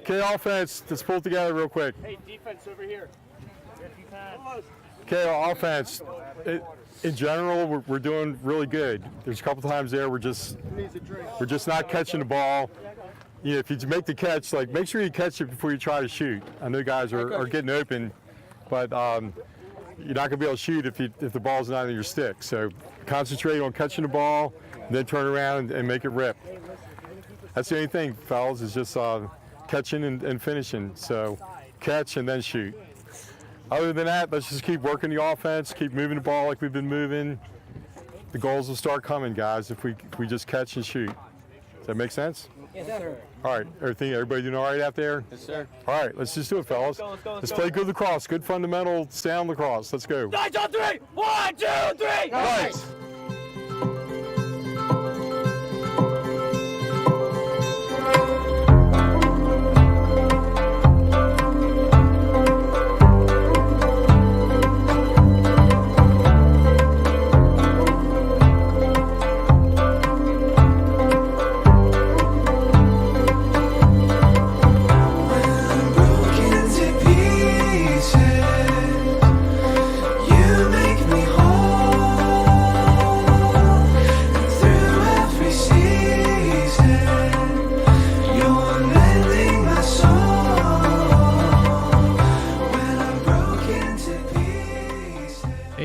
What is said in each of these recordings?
Okay, offense, let's pull it together real quick. Hey, defense over here. If you can. Okay, offense, in general, we're doing really good. There's a couple times there we're just not catching the ball. You know, if you make the catch, like make sure you catch it before you try to shoot. I know guys are getting open, but you're not going to be able to shoot if the ball's not in your stick. So concentrate on catching the ball, then turn around and make it rip. That's the only thing, fellas, is just catching and finishing. So catch and then shoot. Other than that, let's just keep working the offense, keep moving the ball like we've been moving. The goals will start coming, guys, if we just catch and shoot. Does that make sense? Yes, sir. All right, everybody doing all right out there? Yes, sir. All right, let's just do it, fellas. Let's play good lacrosse, good fundamental sound lacrosse. Let's go. 9, 2, 3. 1, 2, 3. Right.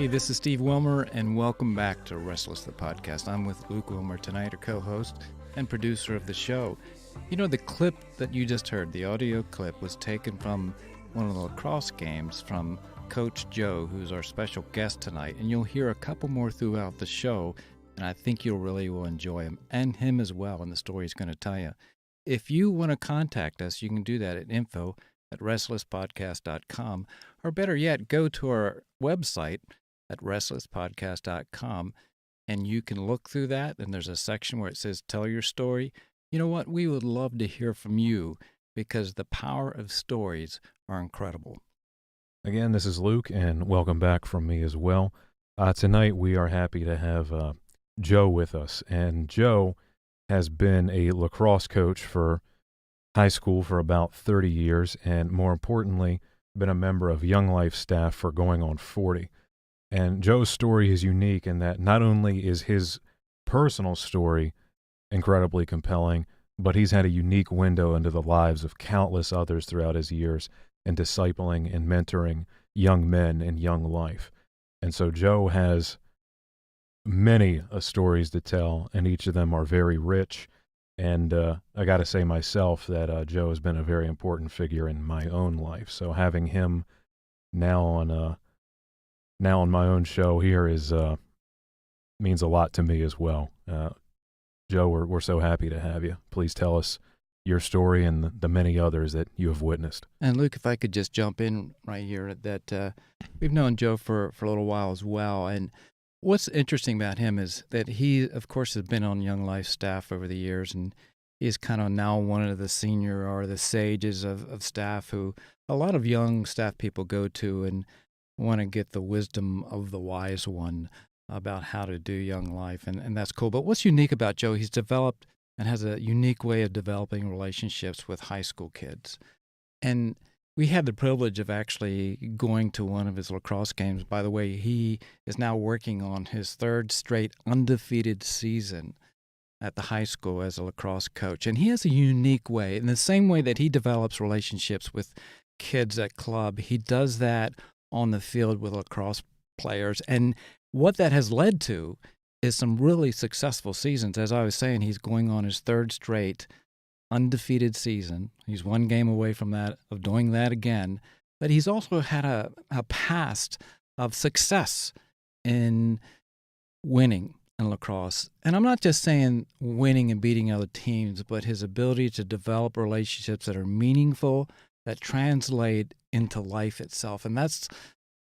This is Steve Wilmer, and welcome back to Restless the Podcast. I'm with Luke Wilmer tonight, our co-host and producer of the show. You know, the clip that you just heard, the audio clip, was taken from one of the lacrosse games from Coach Joe, who's our special guest tonight, and you'll hear a couple more throughout the show, and I think you'll really will enjoy him, and him as well, and the story he's going to tell you. If you want to contact us, you can do that at info@restlesspodcast.com, or better yet, go to our website at restlesspodcast.com, and you can look through that, and there's a section where it says tell your story. You know what? We would love to hear from you because the power of stories are incredible. Again, this is Luke, and welcome back from me as well. Tonight we are happy to have Joe with us, and Joe has been a lacrosse coach for high school for about 30 years, and more importantly, been a member of Young Life staff for going on 40. And Joe's story is unique in that not only is his personal story incredibly compelling, but he's had a unique window into the lives of countless others throughout his years in discipling and mentoring young men in Young Life. And so Joe has many stories to tell, and each of them are very rich. And I got to say myself that Joe has been a very important figure in my own life. So having him now on my own show here is means a lot to me as well. Joe, we're so happy to have you. Please tell us your story and the many others that you have witnessed. And Luke, if I could just jump in right here, that we've known Joe for a little while as well. And what's interesting about him is that he, of course, has been on Young Life staff over the years, and he's kind of now one of the senior or the sages of staff who a lot of young staff people go to and want to get the wisdom of the wise one about how to do Young Life, and that's cool. But what's unique about Joe, he's developed and has a unique way of developing relationships with high school kids. And we had the privilege of actually going to one of his lacrosse games. By the way, he is now working on his third straight undefeated season at the high school as a lacrosse coach. And he has a unique way. In the same way that he develops relationships with kids at club, he does that on the field with lacrosse players. And what that has led to is some really successful seasons. As I was saying, he's going on his third straight undefeated season. He's one game away from that, of doing that again. But he's also had a past of success in winning in lacrosse. And I'm not just saying winning and beating other teams, but his ability to develop relationships that are meaningful, that translate into life itself. And that's,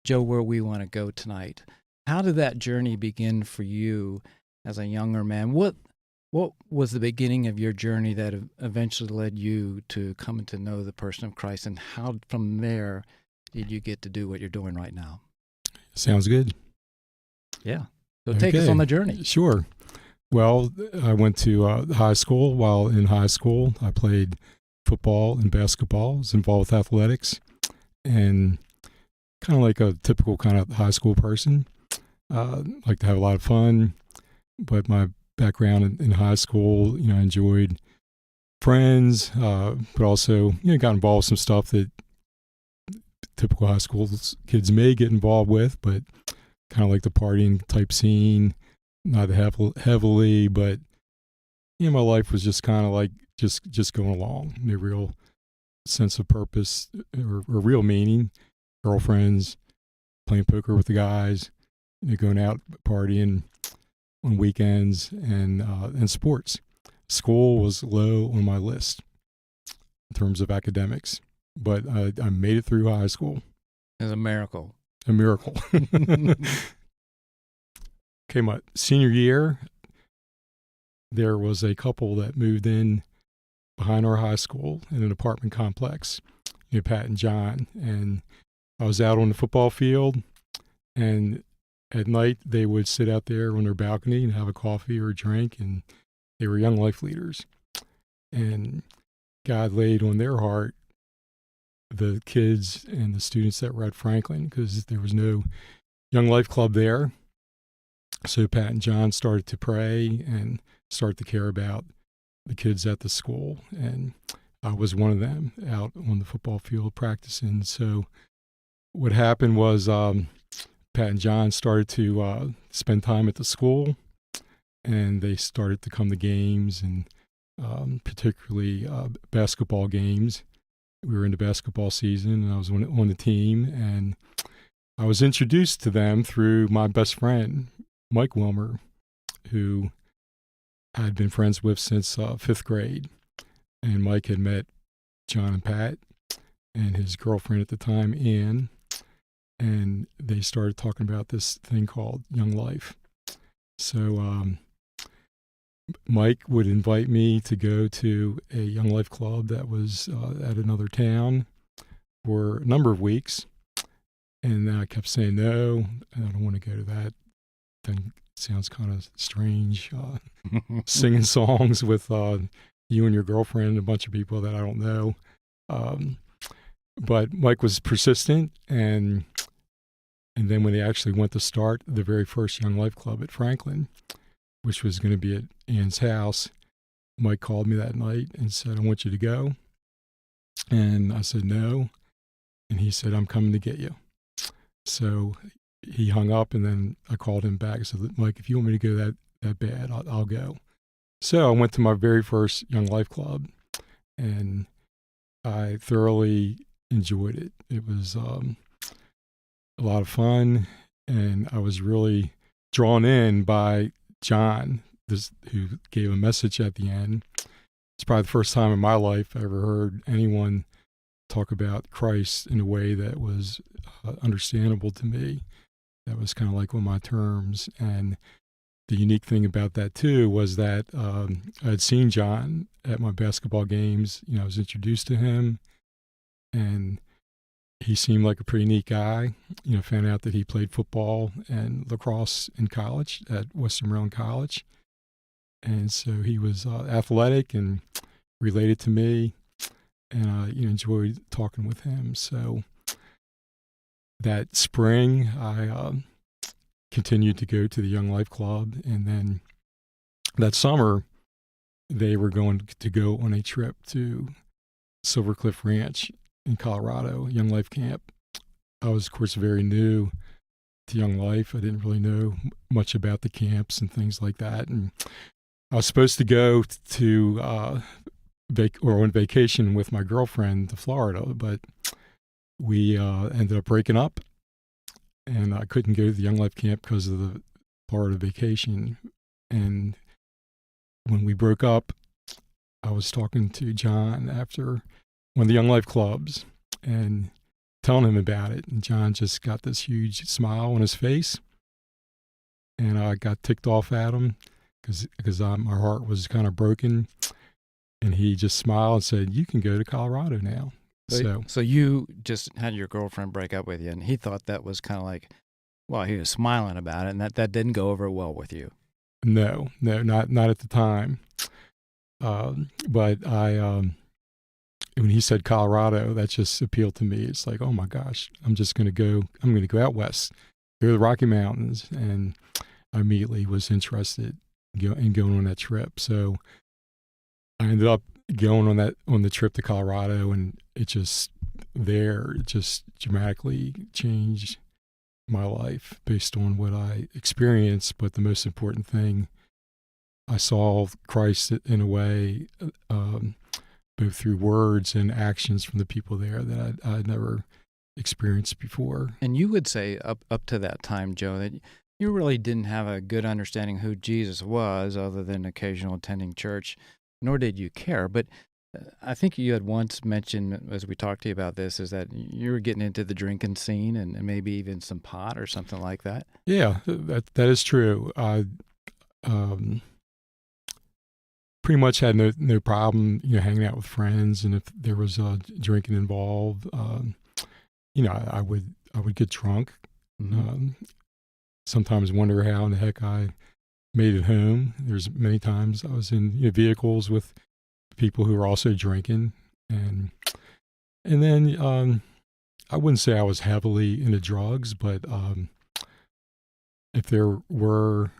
Joe, where we want to go tonight. How did that journey begin for you as a younger man? What was the beginning of your journey that eventually led you to coming to know the person of Christ, and how from there did you get to do what you're doing right now? Sounds good. Yeah. So take us on the journey. Sure. Well, I went to high school. While in high school, I played football and basketball. I was involved with athletics, and kind of like a typical kind of high school person. Like to have a lot of fun, but my background in high school, I enjoyed friends, but also, got involved with some stuff that typical high school kids may get involved with, but kind of like the partying type scene, not heavily, but my life was just kind of like just going along. No real sense of purpose or real meaning. Girlfriends, playing poker with the guys, going out partying on weekends, and sports. School was low on my list in terms of academics, but I made it through high school. It was a miracle. A miracle. Okay, my senior year, there was a couple that moved in behind our high school in an apartment complex, Pat and John. And I was out on the football field, and at night they would sit out there on their balcony and have a coffee or a drink, and they were young life leaders. And God laid on their heart the kids and the students that were at Franklin, because there was no Young Life Club there. So Pat and John started to pray and start to care about the kids at the school. And I was one of them out on the football field practicing. So what happened was Pat and John started to spend time at the school, and they started to come to games, and particularly basketball games. We were in the basketball season, and I was on the team, and I was introduced to them through my best friend, Mike Wilmer, who I had been friends with since 5th grade. And Mike had met John and Pat and his girlfriend at the time, Ann, and they started talking about this thing called Young Life. So Mike would invite me to go to a Young Life Club that was at another town for a number of weeks. And I kept saying, no, I don't want to go to that. Then it sounds kind of strange, singing songs with you and your girlfriend and a bunch of people that I don't know. But Mike was persistent, and then when they actually went to start the very first Young Life Club at Franklin, which was going to be at Ann's house, Mike called me that night and said, I want you to go. And I said, no. And he said, I'm coming to get you. So he hung up, and then I called him back and said, Mike, if you want me to go that bad, I'll go. So I went to my very first Young Life Club, and I thoroughly enjoyed it. It was a lot of fun, and I was really drawn in by John, who gave a message at the end. It's probably the first time in my life I ever heard anyone talk about Christ in a way that was understandable to me. That was kind of like on my terms. And the unique thing about that too was that I had seen John at my basketball games. I was introduced to him, and he seemed like a pretty neat guy. Found out that he played football and lacrosse in college at Western Maryland College. And so he was athletic and related to me, and I enjoyed talking with him. So that spring, I continued to go to the Young Life Club, and then that summer, they were going to go on a trip to Silver Cliff Ranch in Colorado, Young Life Camp. I was, of course, very new to Young Life. I didn't really know much about the camps and things like that. And I was supposed to go to on vacation with my girlfriend to Florida, but we ended up breaking up, and I couldn't go to the Young Life Camp because of the Florida vacation. And when we broke up, I was talking to John after one of the Young Life clubs and telling him about it. And John just got this huge smile on his face. And I got ticked off at him because my heart was kind of broken. And he just smiled and said, you can go to Colorado now. So you just had your girlfriend break up with you, and he thought that was kind of like, well, he was smiling about it, and that didn't go over well with you. No, not at the time. But when he said Colorado, that just appealed to me. It's like, oh my gosh, I'm going to go out west, go to the Rocky Mountains. And I immediately was interested in going on that trip. So I ended up going on the trip to Colorado, and it just dramatically changed my life based on what I experienced. But the most important thing, I saw Christ in a way, both through words and actions from the people there that I'd never experienced before. And you would say up to that time, Joe, that you really didn't have a good understanding who Jesus was, other than occasional attending church, nor did you care. But I think you had once mentioned, as we talked to you about this, is that you were getting into the drinking scene and maybe even some pot or something like that. Yeah, that is true. I pretty much had no problem, hanging out with friends, and if there was drinking involved, I would get drunk. Mm-hmm. Sometimes wonder how in the heck I made it home. There's many times I was in vehicles with people who were also drinking, and then I wouldn't say I was heavily into drugs, but if there was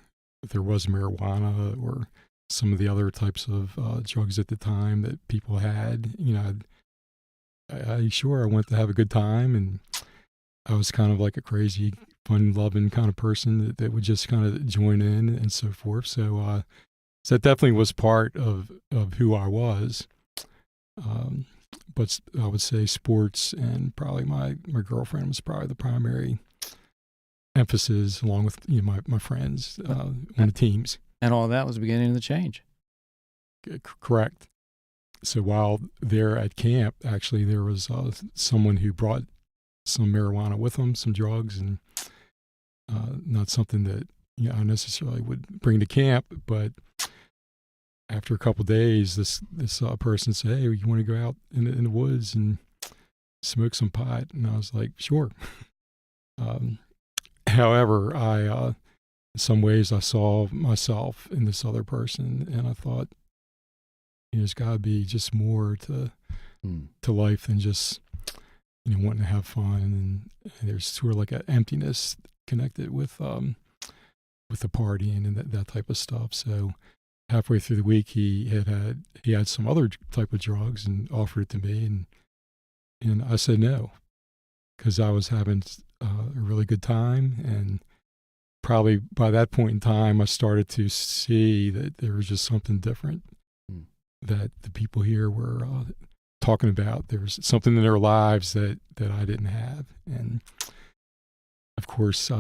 marijuana or some of the other types of drugs at the time that people had, I went to have a good time, and I was kind of like a crazy, fun-loving kind of person that would just kind of join in and so forth. So that definitely was part of who I was. But I would say sports and probably my girlfriend was probably the primary emphasis, along with my friends on the teams. And all of that was beginning to change. Correct. So while there at camp, actually, there was someone who brought some marijuana with them, some drugs, and not something that I necessarily would bring to camp. But after a couple of days, this person said, "Hey, you want to go out in the woods and smoke some pot?" And I was like, "Sure." However, in some ways, I saw myself in this other person, and I thought, there's got to be just more to life than just wanting to have fun. And there's sort of like an emptiness connected with the partying and that type of stuff. So halfway through the week, he had some other type of drugs and offered it to me, and I said no, because I was having a really good time. And probably by that point in time, I started to see that there was just something different that the people here were talking about. There was something in their lives that I didn't have. And of course,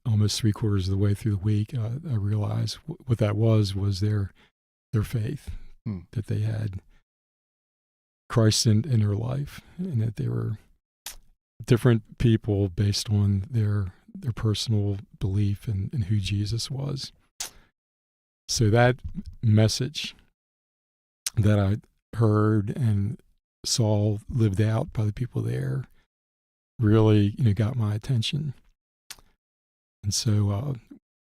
almost 3/4 of the way through the week, I realized what that was their faith, that they had Christ in their life, and that they were different people based on their personal belief in who Jesus was. So that message that I heard and saw lived out by the people there really, got my attention. And so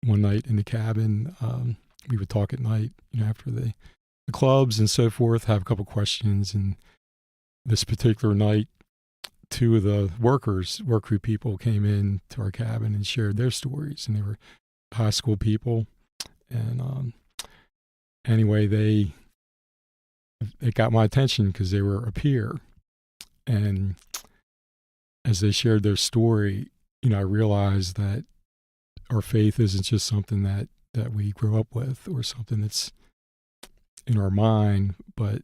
one night in the cabin, we would talk at night, after the clubs and so forth, have a couple questions. And this particular night, 2 of the work crew people came in to our cabin and shared their stories, and they were high school people. And anyway, it got my attention because they were a peer. And as they shared their story, I realized that our faith isn't just something that we grow up with or something that's in our mind, but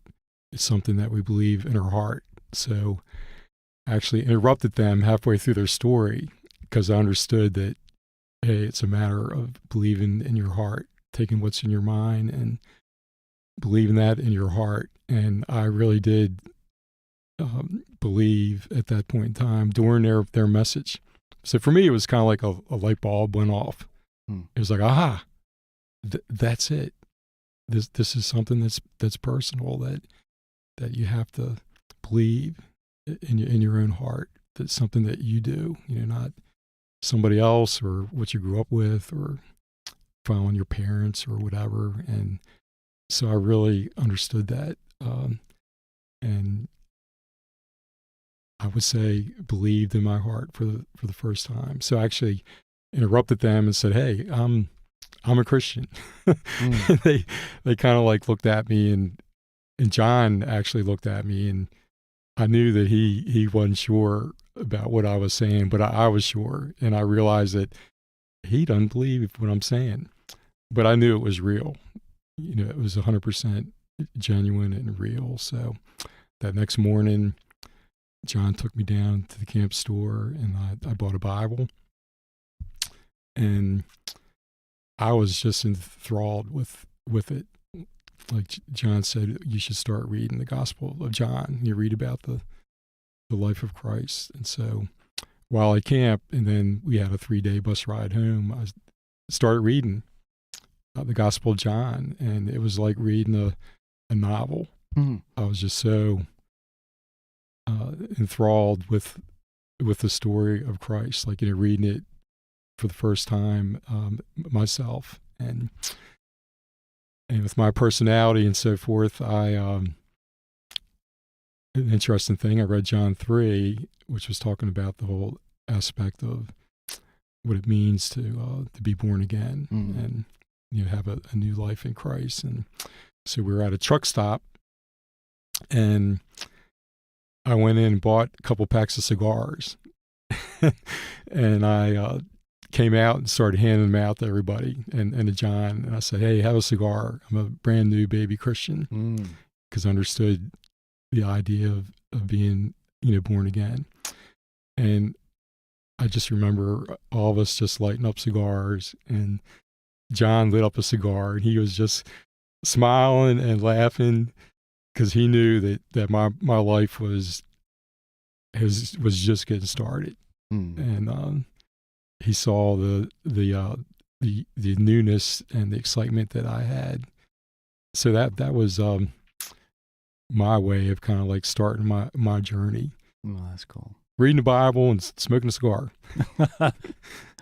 it's something that we believe in our heart. So I actually interrupted them halfway through their story because I understood that, hey, it's a matter of believing in your heart, taking what's in your mind and believing that in your heart. And I really did believe at that point in time during their message. So for me, it was kind of like a light bulb went off. It was like, aha, that's it. This is something that's personal, that you have to believe in your own heart. That's something that you do, not somebody else or what you grew up with or following your parents or whatever. And so I really understood that. And I would say believed in my heart for the first time. So I actually interrupted them and said, "Hey, I'm a Christian." And they kind of like looked at me, and John actually looked at me, and I knew that he wasn't sure about what I was saying, but I was sure, and I realized that he doesn't believe what I'm saying, but I knew it was real. It was 100% genuine and real. So that next morning, John took me down to the camp store, and I bought a Bible, and I was just enthralled with it. Like John said, you should start reading the Gospel of John. You read about the life of Christ. And so while I camped, and then we had a 3-day bus ride home, I started reading the Gospel of John, and it was like reading a novel. I was just so enthralled with the story of Christ, like reading it for the first time myself, and with my personality and so forth. An interesting thing, I read John 3, which was talking about the whole aspect of what it means to be born again and have a new life in Christ. And so we were at a truck stop, and I went in and bought a couple packs of cigars, and I came out and started handing them out to everybody and to John. And I said, "Hey, have a cigar. I'm a brand new baby Christian," because I understood the idea of being, born again. And I just remember all of us just lighting up cigars, and John lit up a cigar, and he was just smiling and laughing because he knew that my life was just getting started. And he saw the newness and the excitement that I had. So that was my way of kind of like starting my journey. Well, that's cool. Reading the Bible and smoking a cigar.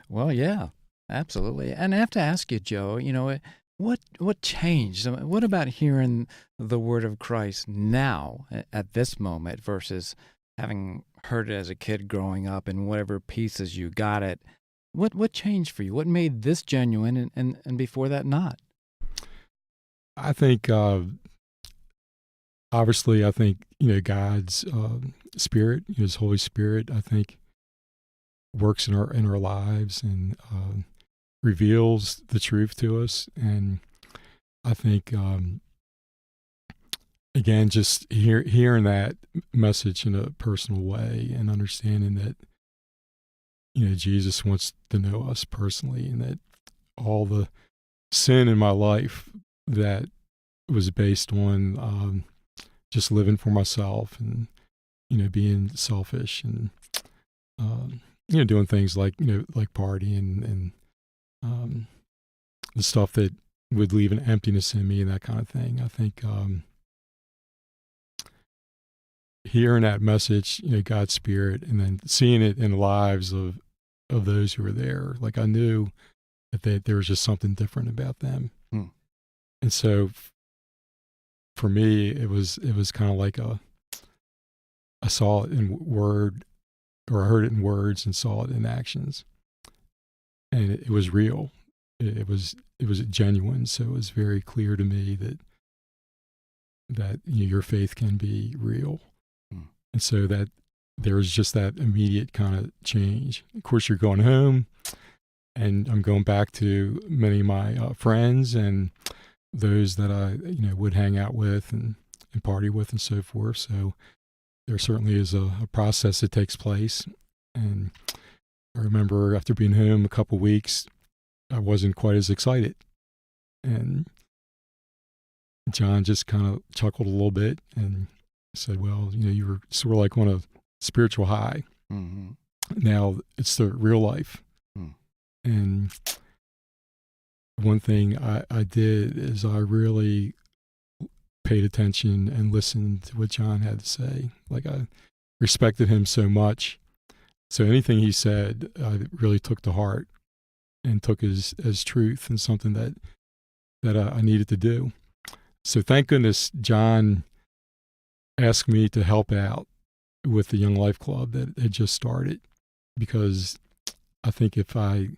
Well, yeah, absolutely. And I have to ask you, Joe, what changed? What about hearing the word of Christ now at this moment versus having heard it as a kid growing up and whatever pieces you got it? What changed for you? What made this genuine and before that not? I think, obviously, God's Spirit, His Holy Spirit, I think, works in our lives and reveals the truth to us. And I think, again, just hearing that message in a personal way and understanding that, Jesus wants to know us personally, and that all the sin in my life that was based on just living for myself and, being selfish and, doing things like partying and the stuff that would leave an emptiness in me and that kind of thing. I think hearing that message, God's Spirit, and then seeing it in the lives of those who were there, like I knew that there was just something different about them. And so for me, it was kind of like I saw it in word, or I heard it in words and saw it in actions, and it was real. It was genuine. So it was very clear to me that your faith can be real. And so that there was just that immediate kind of change. Of course, you're going home, and I'm going back to many of my friends and those that I would hang out with and party with and so forth. So there certainly is a process that takes place. And I remember after being home a couple of weeks, I wasn't quite as excited. And John just kind of chuckled a little bit and said, "Well, you were sort of like on a spiritual high. Now it's the real life." And one thing I did is I really paid attention and listened to what John had to say. Like, I respected him so much. So anything he said, I really took to heart. and took as truth and something that I needed to do. So thank goodness John asked me to help out with the Young Life Club that had just started, because I think if I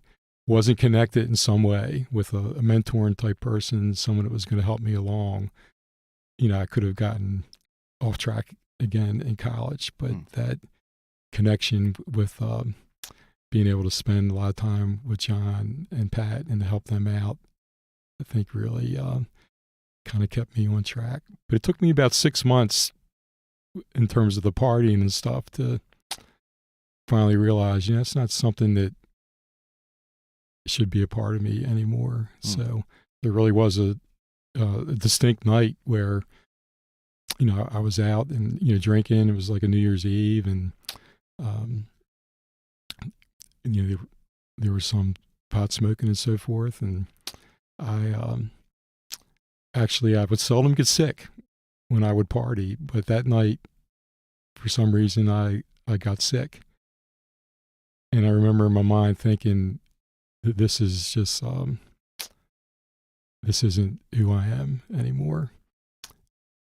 wasn't connected in some way with a mentoring type person, someone that was going to help me along, I could have gotten off track again in college. But that connection with being able to spend a lot of time with John and Pat and to help them out, I think really kind of kept me on track. But it took me about 6 months in terms of the partying and stuff to finally realize, it's not something that should be a part of me anymore. So there really was a distinct night where, I was out and, drinking. It was like a New Year's Eve, and there was some pot smoking and so forth. And I would seldom get sick when I would party, but that night, for some reason, I got sick. And I remember in my mind thinking, this is just, this isn't who I am anymore.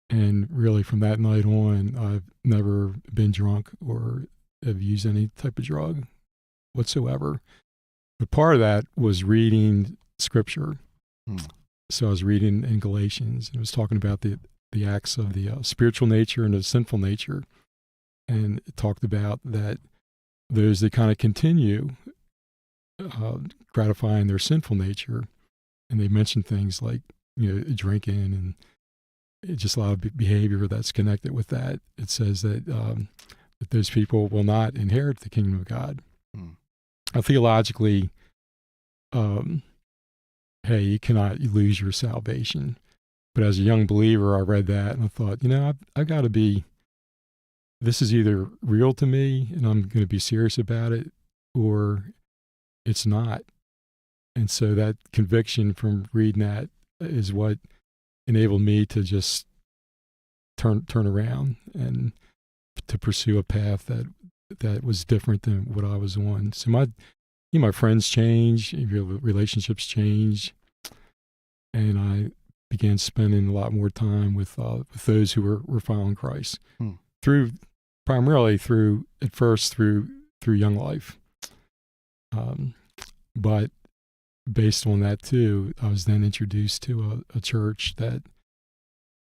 And really from that night on, I've never been drunk or have used any type of drug whatsoever. But part of that was reading scripture. So I was reading in Galatians, and it was talking about the acts of the spiritual nature and the sinful nature. And it talked about that those that kind of continue gratifying their sinful nature, and they mentioned things like drinking and just a lot of behavior that's connected with that. It says that that those people will not inherit the kingdom of God. Theologically, hey, you cannot lose your salvation. But as a young believer, I read that and I thought, I've got to be. This is either real to me and I'm going to be serious about it, or it's not. And so that conviction from reading that is what enabled me to just turn around and to pursue a path that was different than what I was on. So my friends changed, relationships changed, and I began spending a lot more time with those who were following Christ primarily through Young Life. But based on that too, I was then introduced to a church that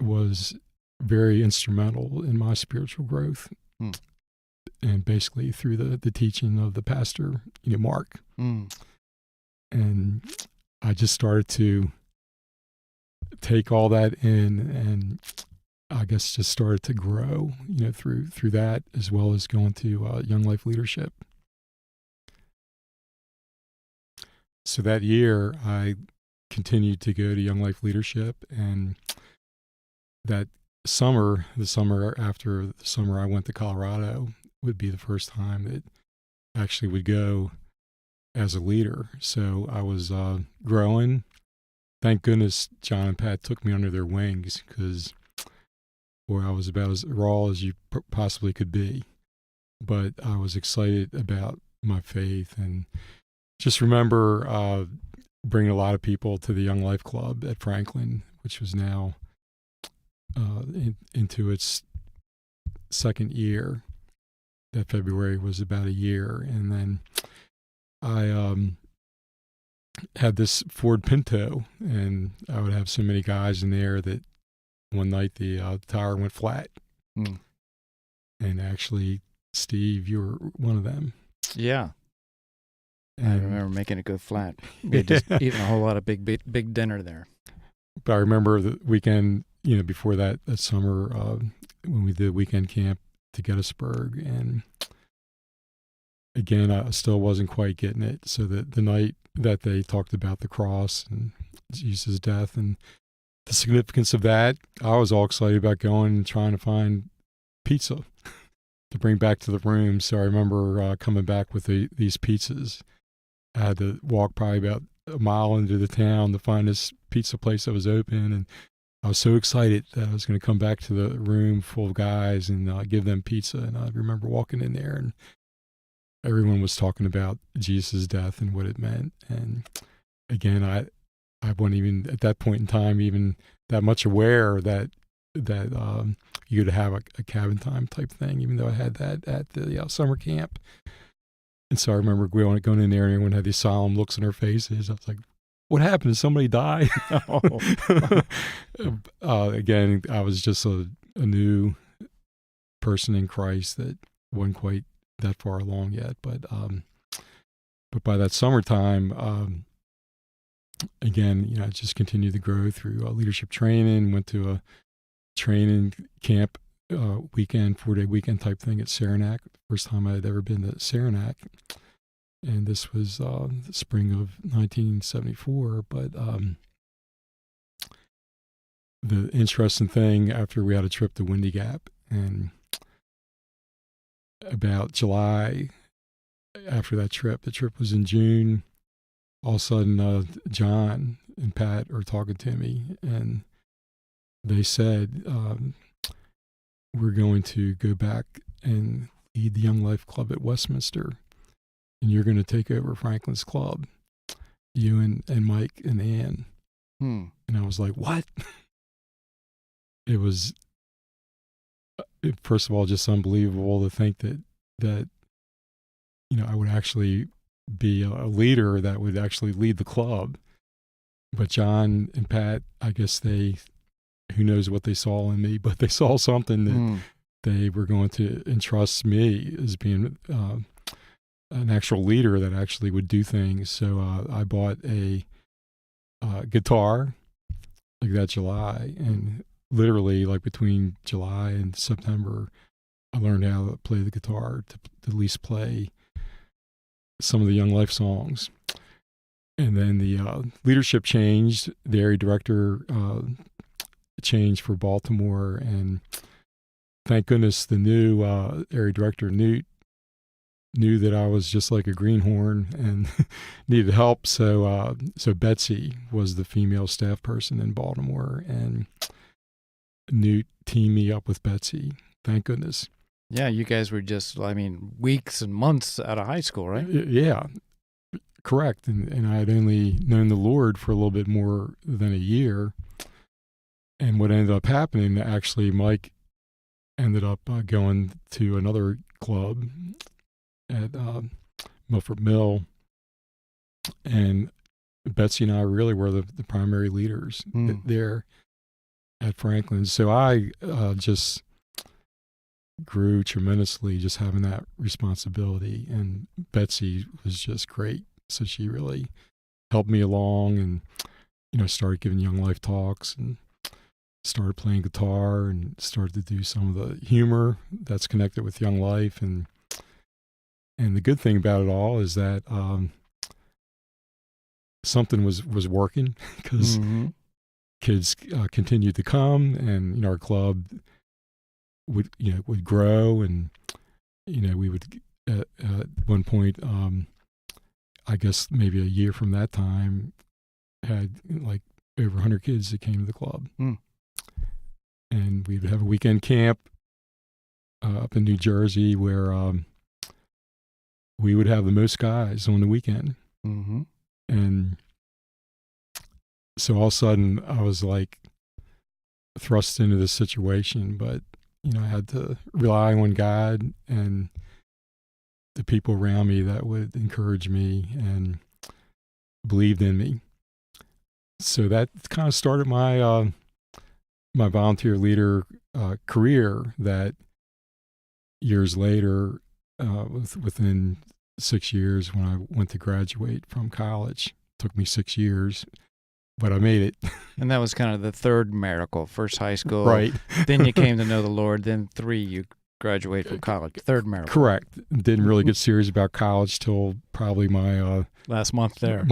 was very instrumental in my spiritual growth. And basically through the teaching of the pastor, Mark. And I just started to take all that in, and I guess just started to grow, through that, as well as going to Young Life Leadership. So that year, I continued to go to Young Life Leadership, and that summer, the summer after the summer I went to Colorado, would be the first time that I actually would go as a leader. So I was growing. Thank goodness John and Pat took me under their wings, because I was about as raw as you possibly could be. But I was excited about my faith, and just remember bringing a lot of people to the Young Life Club at Franklin, which was now into its second year. That February was about a year. And then I had this Ford Pinto, and I would have so many guys in there that one night the tire went flat. And actually, Steve, you were one of them. Yeah. And I remember making it go flat. We had just eaten a whole lot of big dinner there. But I remember the weekend, before that summer, when we did weekend camp to Gettysburg, and again, I still wasn't quite getting it. So that the night that they talked about the cross and Jesus' death and the significance of that, I was all excited about going and trying to find pizza to bring back to the room. So I remember coming back with these pizzas. I had to walk probably about a mile into the town to find this pizza place that was open, and I was so excited that I was going to come back to the room full of guys and give them pizza. And I remember walking in there, and everyone was talking about Jesus' death and what it meant. And again, I wasn't even at that point in time even that much aware that you'd have a cabin time type thing, even though I had that at the summer camp. And so I remember going in there and everyone had these solemn looks on their faces. I was like, what happened? Did somebody die? Again, I was just a new person in Christ that wasn't quite that far along yet. But by that summertime, again, I just continued to grow through leadership training, went to a training camp weekend, 4-day weekend type thing at Saranac. First time I had ever been to Saranac. And this was the spring of 1974. But the interesting thing, after we had a trip to Windy Gap, and about July after that trip, the trip was in June, all of a sudden John and Pat are talking to me, and they said, we're going to go back and lead the Young Life Club at Westminster, and you're going to take over Franklin's club, you and Mike and Ann. And I was like, what? It was, first of all, just unbelievable to think that I would actually be a leader that would actually lead the club. But John and Pat, I guess who knows what they saw in me, but they saw something that they were going to entrust me as being an actual leader that actually would do things. So I bought a guitar like that July, and literally like between July and September, I learned how to play the guitar to at least play some of the Young Life songs. And then the leadership changed. The area director changed for Baltimore, and thank goodness the new area director knew that I was just like a greenhorn and needed help. So Betsy was the female staff person in Baltimore, and Newt teamed me up with Betsy. Thank goodness. Yeah, you guys were just, weeks and months out of high school, right? Yeah, correct. And I had only known the Lord for a little bit more than a year. And what ended up happening, actually, Mike ended up going to another club at Milford Mill. And Betsy and I really were the primary leaders there at Franklin. So I just grew tremendously just having that responsibility. And Betsy was just great. So she really helped me along, and started giving Young Life talks, and started playing guitar, and started to do some of the humor that's connected with Young Life. And the good thing about it all is that something was working, because kids continued to come, and our club would grow, and we would at one point, I guess maybe a year from that time, had like over 100 kids that came to the club. And we would have a weekend camp up in New Jersey where we would have the most guys on the weekend. And so all of a sudden I was like thrust into this situation, but I had to rely on God and the people around me that would encourage me and believed in me. So that kind of started my my volunteer leader career. That years later, within 6 years, when I went to graduate from college, took me 6 years, but I made it. And that was kind of the third miracle. First high school, Right. Then you came to know the Lord. Then 3, you graduate from college. Third miracle. Correct. Didn't really get serious about college till probably my last month there.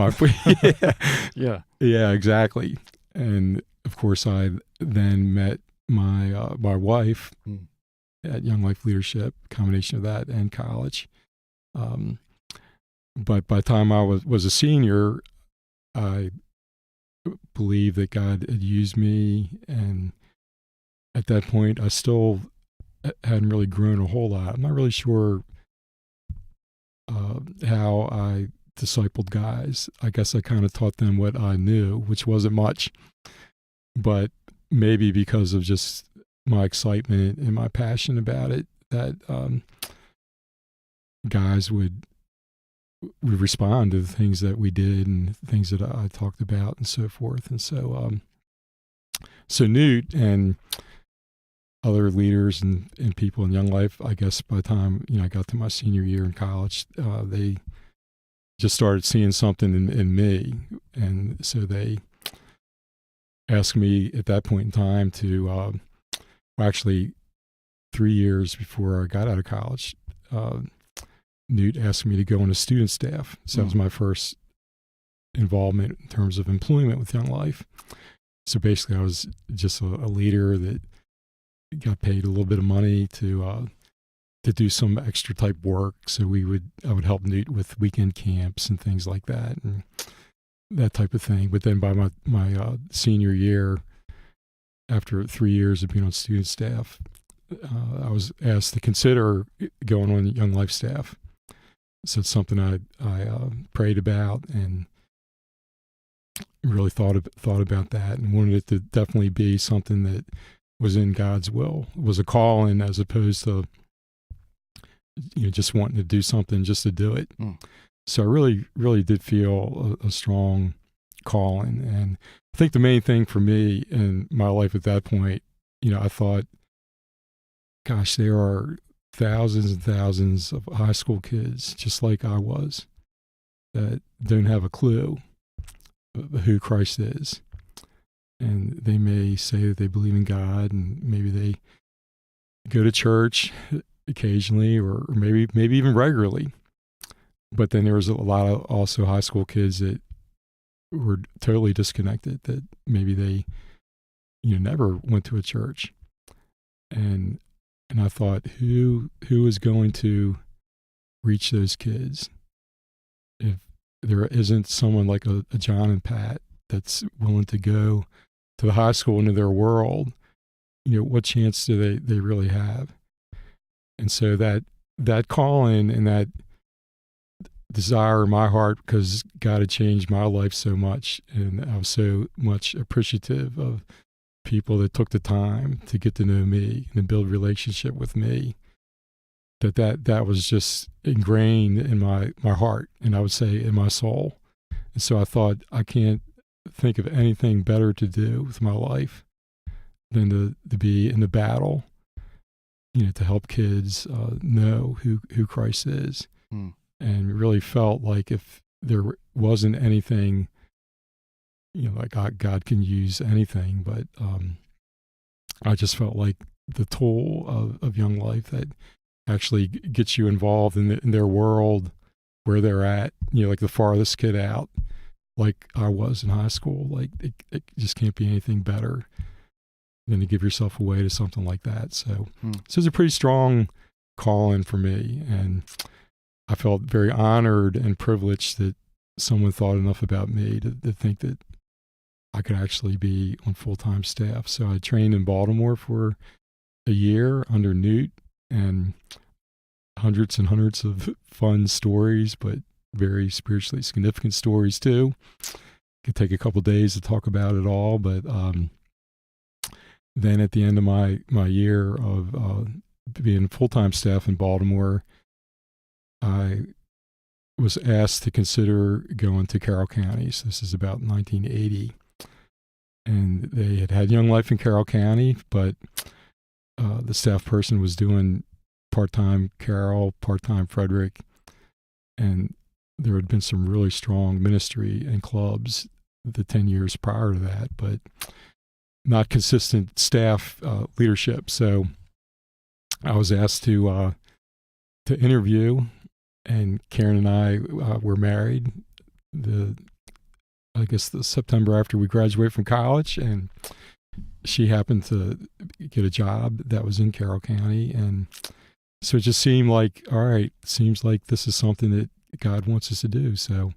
Yeah, exactly. And of course, I then met my wife at Young Life Leadership, combination of that and college. But by the time I was a senior, I believed that God had used me, and at that point, I still hadn't really grown a whole lot. I'm not really sure how I discipled guys. I guess I kind of taught them what I knew, which wasn't much, but maybe because of just my excitement and my passion about it, that guys would respond to the things that we did and things that I talked about and so forth. And so, so Newt and other leaders and people in Young Life, I guess by the time, I got to my senior year in college, they just started seeing something in me. And so they asked me at that point in time to, actually 3 years before I got out of college, Newt asked me to go on a student staff. So that was my first involvement in terms of employment with Young Life. So basically I was just a leader that got paid a little bit of money to do some extra type work. So I would help Newt with weekend camps and things like that and that type of thing. But then by my senior year, after 3 years of being on student staff, I was asked to consider going on Young Life staff. So it's something I prayed about and really thought about that and wanted it to definitely be something that was in God's will. It was a calling as opposed to just wanting to do something just to do it. So I really did feel a strong calling. And I think the main thing for me in my life at that point, I thought, gosh, there are thousands and thousands of high school kids, just like I was, that don't have a clue of who Christ is. And they may say that they believe in God, and maybe they go to church occasionally or maybe even regularly. But then there was a lot of also high school kids that were totally disconnected, that maybe they never went to a church. And I thought, who is going to reach those kids if there isn't someone like a John and Pat that's willing to go to the high school into their world? What chance do they really have? And so that calling and that desire in my heart, because God had changed my life so much, and I was so much appreciative of people that took the time to get to know me and to build relationship with me, that was just ingrained in my heart, and I would say in my soul. And so I thought, I can't think of anything better to do with my life than to be in the battle, to help kids know who Christ is. And really felt like if there wasn't anything, like God can use anything, but I just felt like the tool of Young Life that actually gets you involved in their world, where they're at, like the farthest kid out, like I was in high school. Like it just can't be anything better than to give yourself away to something like that. So it's a pretty strong calling for me, and I felt very honored and privileged that someone thought enough about me to think that I could actually be on full-time staff. So I trained in Baltimore for a year under Newt, and hundreds and hundreds of fun stories, but very spiritually significant stories too. Could take a couple days to talk about it all, but then at the end of my year of being full-time staff in Baltimore, I was asked to consider going to Carroll County. So this is about 1980. And they had Young Life in Carroll County, but the staff person was doing part-time Carroll, part-time Frederick. And there had been some really strong ministry and clubs the 10 years prior to that, but not consistent staff leadership. So I was asked to interview, and Karen and I were married I guess the September after we graduated from college, and she happened to get a job that was in Carroll County. And so it just seemed like, all right, seems like this is something that God wants us to do. So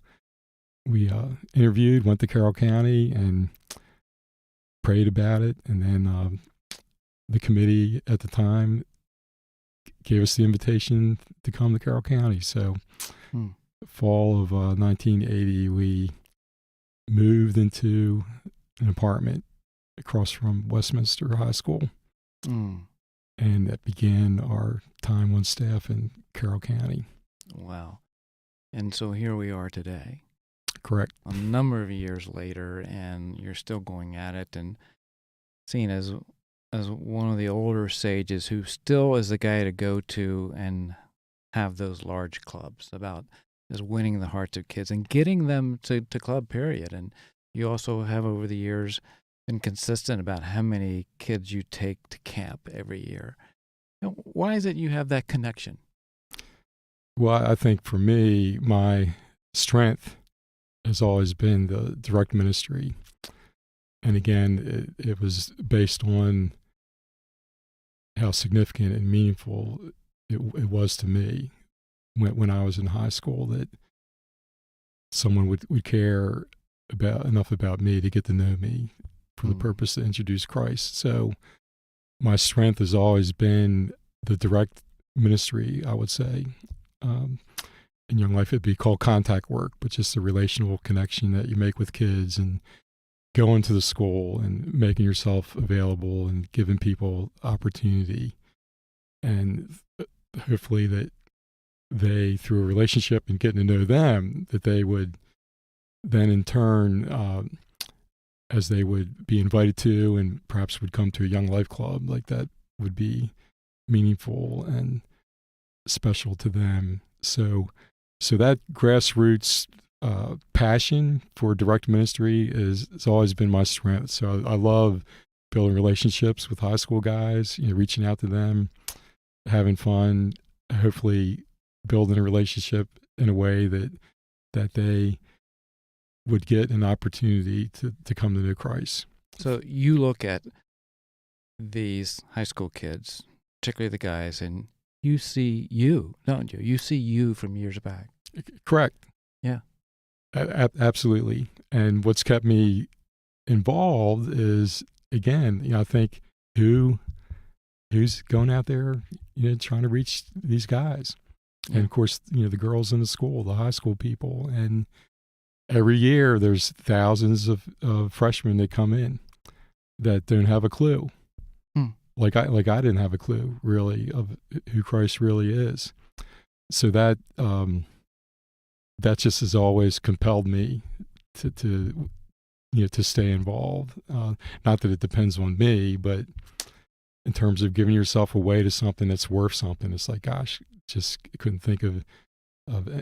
we interviewed, went to Carroll County and prayed about it. And then the committee at the time gave us the invitation to come to Carroll County. So fall of 1980, we moved into an apartment across from Westminster High School. And that began our time on staff in Carroll County. Wow. And so here we are today. Correct. A number of years later, and you're still going at it and seen as one of the older sages who still is the guy to go to and have those large clubs about is winning the hearts of kids and getting them to club, period. And you also have over the years been consistent about how many kids you take to camp every year. Now, why is it you have that connection? Well, I think for me, my strength has always been the direct ministry. And again, it was based on how significant and meaningful it was to me when I was in high school, that someone would care enough about me to get to know me for the purpose to introduce Christ. So my strength has always been the direct ministry, I would say. In Young Life, it'd be called contact work, but just the relational connection that you make with kids and going to the school and making yourself available and giving people opportunity. And hopefully that they, through a relationship and getting to know them, that they would then in turn, as they would be invited to and perhaps would come to a Young Life club, like that would be meaningful and special to them. So that grassroots passion for direct ministry has always been my strength. So I love building relationships with high school guys, reaching out to them, having fun, hopefully building a relationship in a way that they would get an opportunity to come to know Christ. So you look at these high school kids, particularly the guys, and you see you, don't you? You see you from years back. Correct. Yeah. Absolutely. And what's kept me involved is, again, I think who's going out there, trying to reach these guys. Yeah. And of course, the girls in the school, the high school people. And every year there's thousands of freshmen that come in that don't have a clue. Like I didn't have a clue really of who Christ really is. So that just has always compelled me to stay involved. Not that it depends on me, but in terms of giving yourself away to something that's worth something, it's like, gosh, just couldn't think of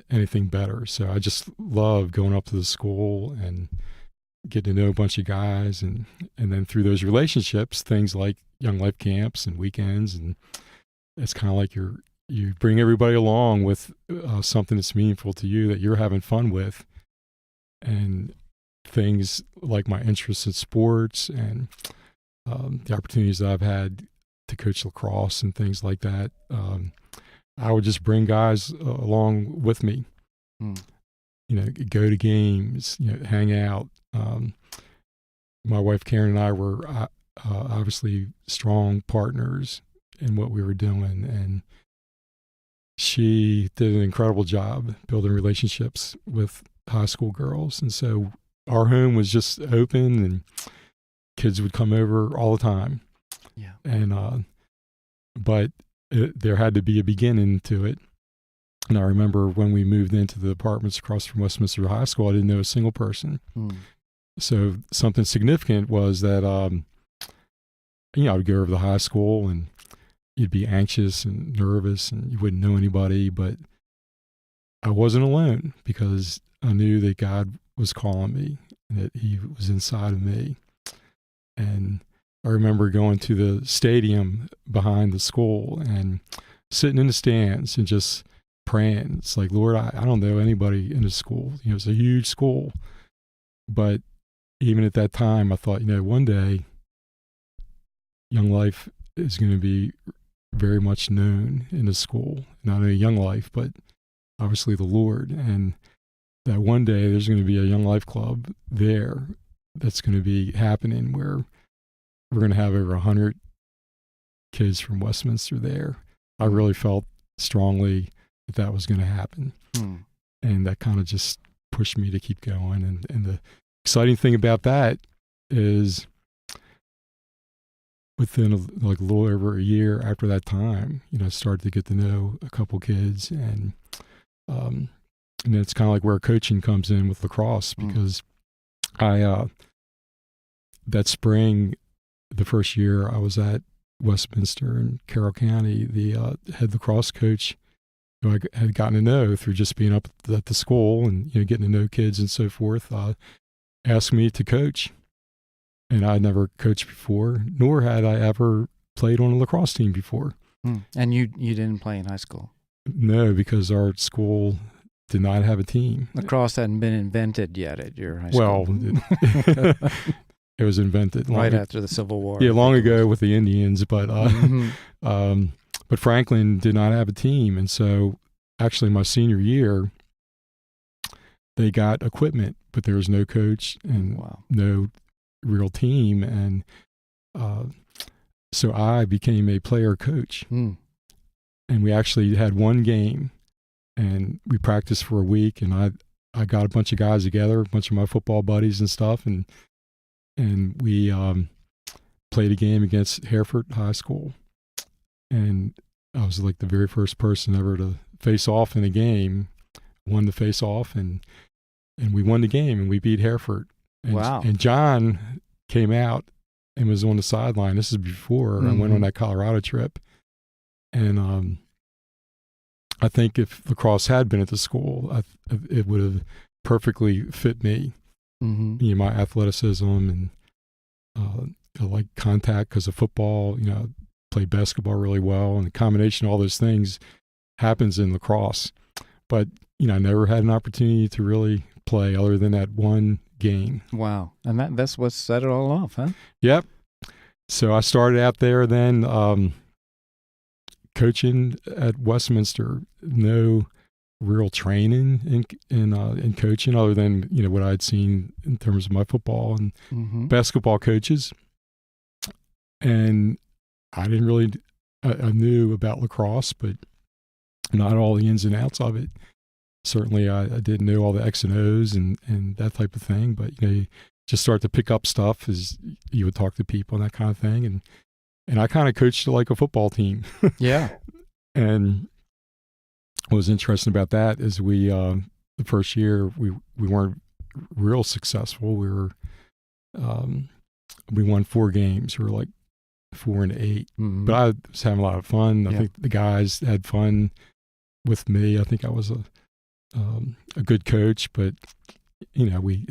anything better. So I just love going up to the school and getting to know a bunch of guys, and then through those relationships, things like Young Life camps and weekends, and it's kind of like you bring everybody along with something that's meaningful to you that you're having fun with, and things like my interest in sports and the opportunities that I've had to coach lacrosse and things like that. I would just bring guys along with me, go to games, hang out. My wife Karen and I were obviously strong partners in what we were doing, and she did an incredible job building relationships with high school girls. And so our home was just open, and kids would come over all the time. Yeah. And but there had to be a beginning to it. And I remember when we moved into the apartments across from Westminster High School, I didn't know a single person. So something significant was that, I would go over to the high school and you'd be anxious and nervous and you wouldn't know anybody, but I wasn't alone because I knew that God was calling me and that he was inside of me. And I remember going to the stadium behind the school and sitting in the stands and just praying. It's like, Lord, I don't know anybody in the school. It's a huge school. But even at that time, I thought, one day Young Life is going to be very much known in the school. Not only Young Life, but obviously the Lord. And that one day there's going to be a Young Life club there that's going to be happening where we're going to have over 100 kids from Westminster there. I really felt strongly that was going to happen. And that kind of just pushed me to keep going. And the exciting thing about that is within a little over a year after that time, I started to get to know a couple kids, and it's kind of like where coaching comes in with lacrosse, because I that spring, the first year I was at Westminster in Carroll County, the head lacrosse coach who I had gotten to know through just being up at the school and getting to know kids and so forth, asked me to coach. And I'd never coached before, nor had I ever played on a lacrosse team before. And you didn't play in high school? No, because our school did not have a team. Lacrosse hadn't been invented yet at your high school. Well, it was invented right after the Civil War. Yeah, long ago with the Indians, but but Franklin did not have a team, and so actually my senior year, they got equipment, but there was no coach and no real team, and so I became a player coach, and we actually had one game, and we practiced for a week, and I got a bunch of guys together, a bunch of my football buddies and stuff, and we played a game against Hereford High School, and I was like the very first person ever to face off in a game, won the face off, and we won the game, and we beat Hereford. And, and John came out and was on the sideline. This is before I went on that Colorado trip. And I think if lacrosse had been at the school, it would have perfectly fit me. My athleticism and I like contact because of football. I played basketball really well, and the combination of all those things happens in lacrosse. But I never had an opportunity to really play other than that one game. Wow. And that's what set it all off, huh? Yep. So I started out there then coaching at Westminster. No real training in coaching other than what I'd seen in terms of my football and basketball coaches. And I didn't really I knew about lacrosse, but not all the ins and outs of it. Certainly I didn't know all the X and O's and that type of thing, but you just start to pick up stuff as you would talk to people and that kind of thing. And I kind of coached like a football team. Yeah. And what was interesting about that is we the first year we weren't real successful. We won 4 games. We were like 4-8. But I was having a lot of fun. I think the guys had fun with me. I think I was a good coach, but we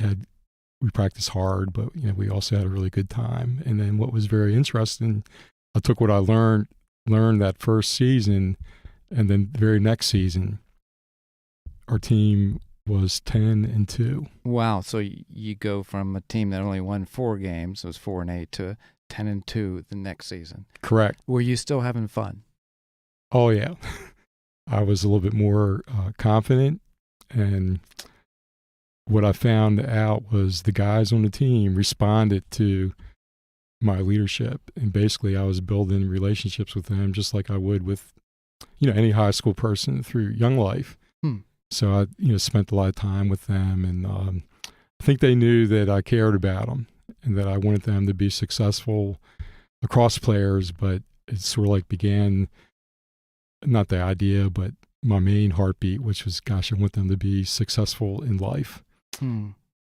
practiced hard, but we also had a really good time. And then what was very interesting, I took what I learned that first season, and then the very next season, our team was 10-2. Wow! So you go from a team that only won 4 games, it was 4-8, to 10-2 the next season. Correct. Were you still having fun? Oh yeah, I was a little bit more confident, and what I found out was the guys on the team responded to my leadership, and basically I was building relationships with them just like I would with any high school person through young life. So I spent a lot of time with them, and I think they knew that I cared about them and that I wanted them to be successful lacrosse players. But it sort of like began, not the idea, but my main heartbeat, which was, gosh, I want them to be successful in life,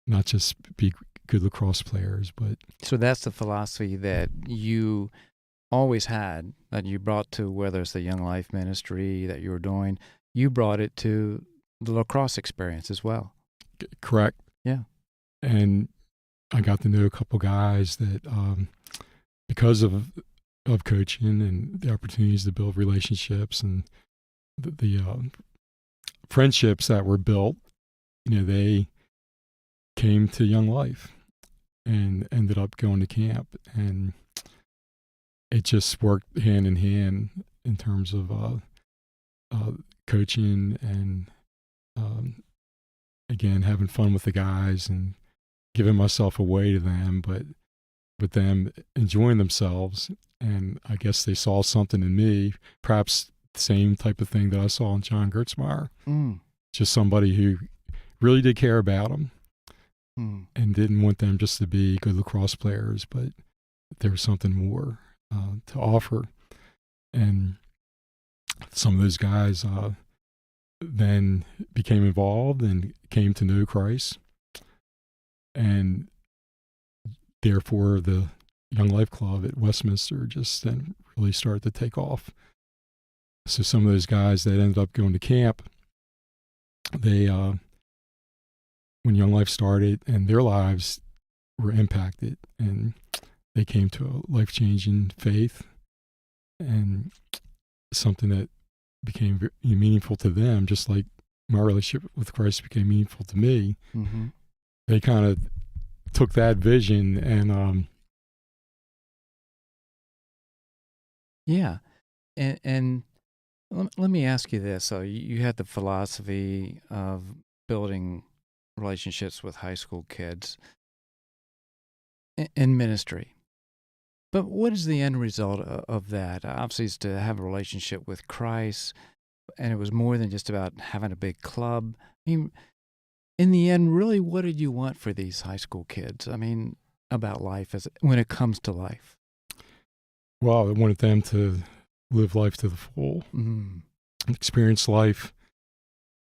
not just be good lacrosse players. But so that's the philosophy that you always had, that you brought to, whether it's the Young Life ministry that you were doing, you brought it to the lacrosse experience as well. Correct. Yeah. And I got to know a couple guys that because of coaching and the opportunities to build relationships and the friendships that were built, they came to Young Life and ended up going to camp, and it just worked hand in hand in terms of coaching and again having fun with the guys and giving myself away to them, but them enjoying themselves. And I guess they saw something in me, perhaps the same type of thing that I saw in John Gertzmeyer. Mm. Just somebody who really did care about them and didn't want them just to be good lacrosse players, but there was something more to offer. And some of those guys then became involved and came to know Christ. And therefore, the Young Life Club at Westminster just then really started to take off. So some of those guys that ended up going to camp, they, when Young Life started and their lives were impacted, and they came to a life-changing faith and something that became meaningful to them, just like my relationship with Christ became meaningful to me. Mm-hmm. They kind of took that vision and Yeah. And let me ask you this. So you had the philosophy of building relationships with high school kids in ministry. But what is the end result of that? Obviously, it's to have a relationship with Christ, and it was more than just about having a big club. I mean, in the end, really, what did you want for these high school kids? I mean, about life when it comes to life. well, I wanted them to live life to the full, experience life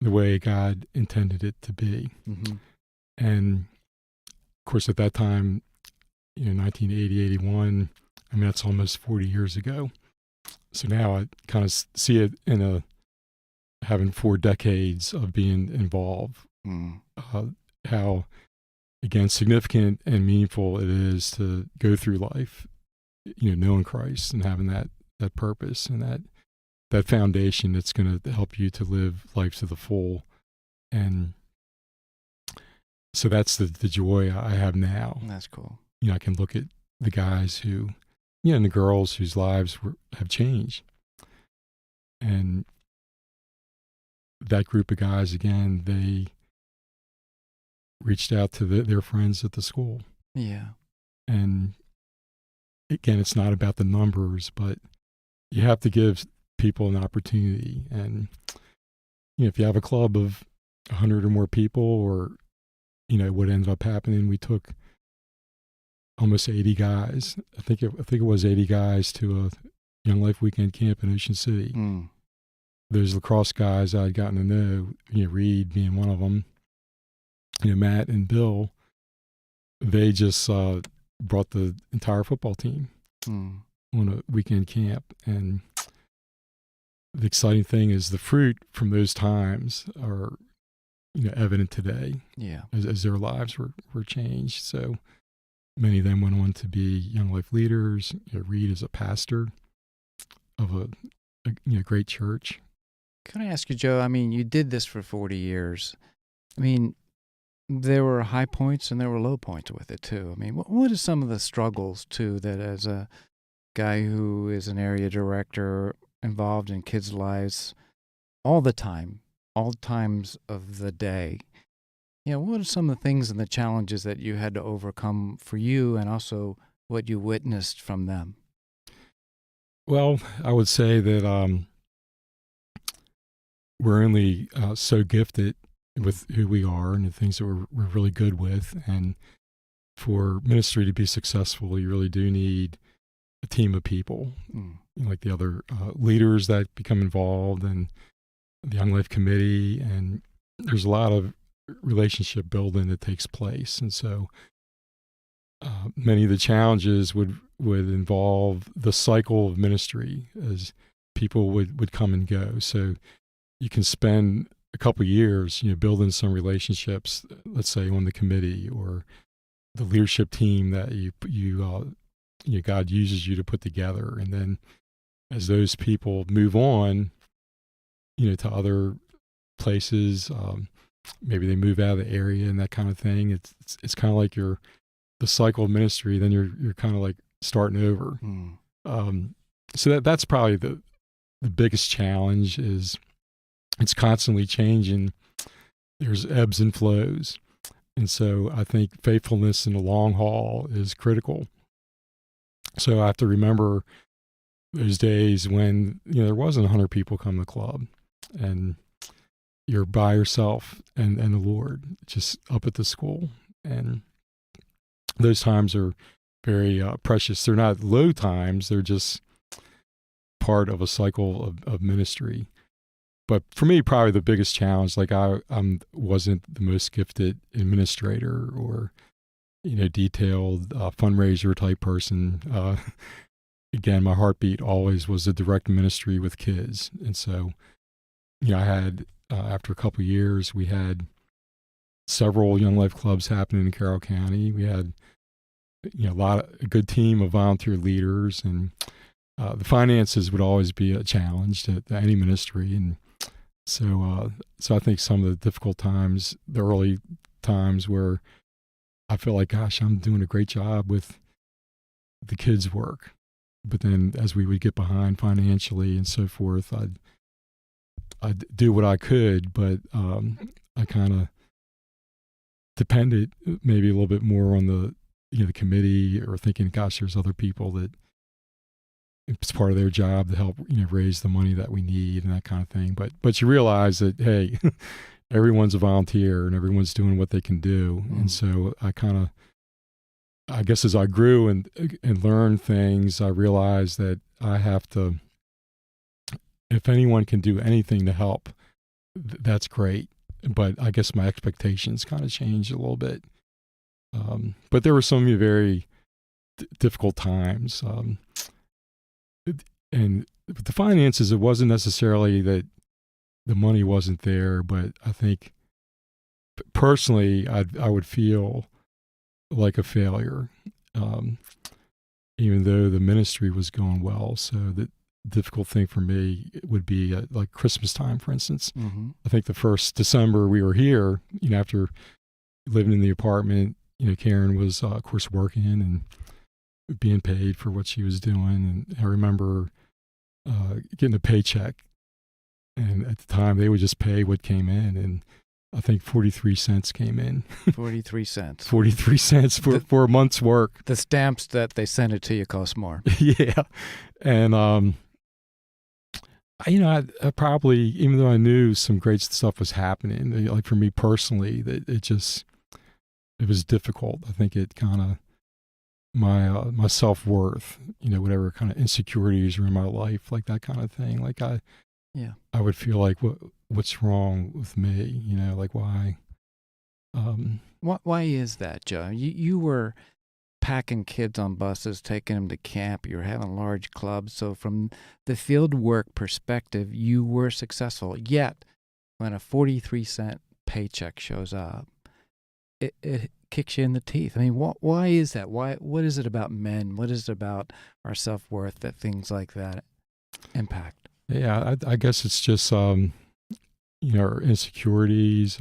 the way God intended it to be. Mm-hmm. And of course, at that time, 1980, 81, I mean, that's almost 40 years ago. So now I kind of see it in having 4 decades of being involved, how, again, significant and meaningful it is to go through life, knowing Christ and having that purpose and that foundation that's going to help you to live life to the full. And so that's the joy I have now. That's cool. I can look at the guys who, and the girls whose lives have changed. And that group of guys, again, they reached out to their friends at the school. Yeah. And again, it's not about the numbers, but you have to give people an opportunity. And, if you have a club of 100 or more people, or, what ended up happening, we took almost 80 guys. I think it was 80 guys to a Young Life weekend camp in Ocean City. Those lacrosse guys I'd gotten to know, Reed being one of them, Matt and Bill, they just brought the entire football team on a weekend camp. And the exciting thing is the fruit from those times are, evident today. Yeah. As their lives were changed. So many of them went on to be Young Life leaders. Reed is a pastor of a great church. Can I ask you, Joe? I mean, you did this for 40 years. I mean, there were high points and there were low points with it too. I mean, what are some of the struggles too that, as a guy who is an area director involved in kids' lives all the time, all times of the day, what are some of the things and the challenges that you had to overcome for you, and also what you witnessed from them? Well, I would say that we're only so gifted with who we are and the things that we're really good with. And for ministry to be successful, you really do need a team of people, like the other leaders that become involved, and the Young Life Committee. And there's a lot of relationship building that takes place. And so many of the challenges would involve the cycle of ministry, as people would come and go. So you can spend a couple of years, building some relationships, let's say on the committee or the leadership team that God uses you to put together. And then as those people move on, to other places, maybe they move out of the area and that kind of thing. It's kind of like the cycle of ministry. Then you're kind of like starting over. So that's probably the biggest challenge. Is it's constantly changing. There's ebbs and flows. And so I think faithfulness in the long haul is critical. So I have to remember those days when, there wasn't 100 people come to the club, and you're by yourself and the Lord just up at the school. And those times are very precious. They're not low times. They're just part of a cycle of ministry. But for me, probably the biggest challenge, like I wasn't the most gifted administrator or, detailed fundraiser type person. Again, my heartbeat always was a direct ministry with kids. And so, I had, after a couple of years, we had several Young Life clubs happening in Carroll County. We had, a good team of volunteer leaders, and the finances would always be a challenge to any ministry. And so I think some of the difficult times, the early times where I feel like, gosh, I'm doing a great job with the kids' work. But then as we would get behind financially and so forth, I'd do what I could, but I kind of depended maybe a little bit more on the committee, or thinking, gosh, there's other people that it's part of their job to help raise the money that we need and that kind of thing. But you realize that, hey, everyone's a volunteer and everyone's doing what they can do. And so I guess as I grew and learned things, I realized that I have to, if anyone can do anything to help, that's great. But I guess my expectations kind of changed a little bit. But there were some very difficult times. And with the finances, it wasn't necessarily that the money wasn't there, but I think personally, I would feel like a failure, even though the ministry was going well. So the difficult thing for me would be like Christmas time, for instance. Mm-hmm. I think the first December we were here, after living in the apartment, Karen was, of course, working and being paid for what she was doing. And I remember getting a paycheck. And at the time, they would just pay what came in. And I think 43 cents came in. 43 cents. 43 cents for a month's work. The stamps that they sent it to you cost more. Yeah. And, I probably, even though I knew some great stuff was happening, like for me personally, that it was difficult. I think it kind of, my self-worth, whatever kind of insecurities are in my life, like that kind of thing. Like I would feel like, what's wrong with me? Like why? Why is that, Joe? You were packing kids on buses, taking them to camp. You were having large clubs. So from the field work perspective, you were successful. Yet when a 43-cent paycheck shows up, it kicks you in the teeth. I mean, why is that? What is it about men? What is it about our self-worth that things like that impact? Yeah, I guess it's just, our insecurities,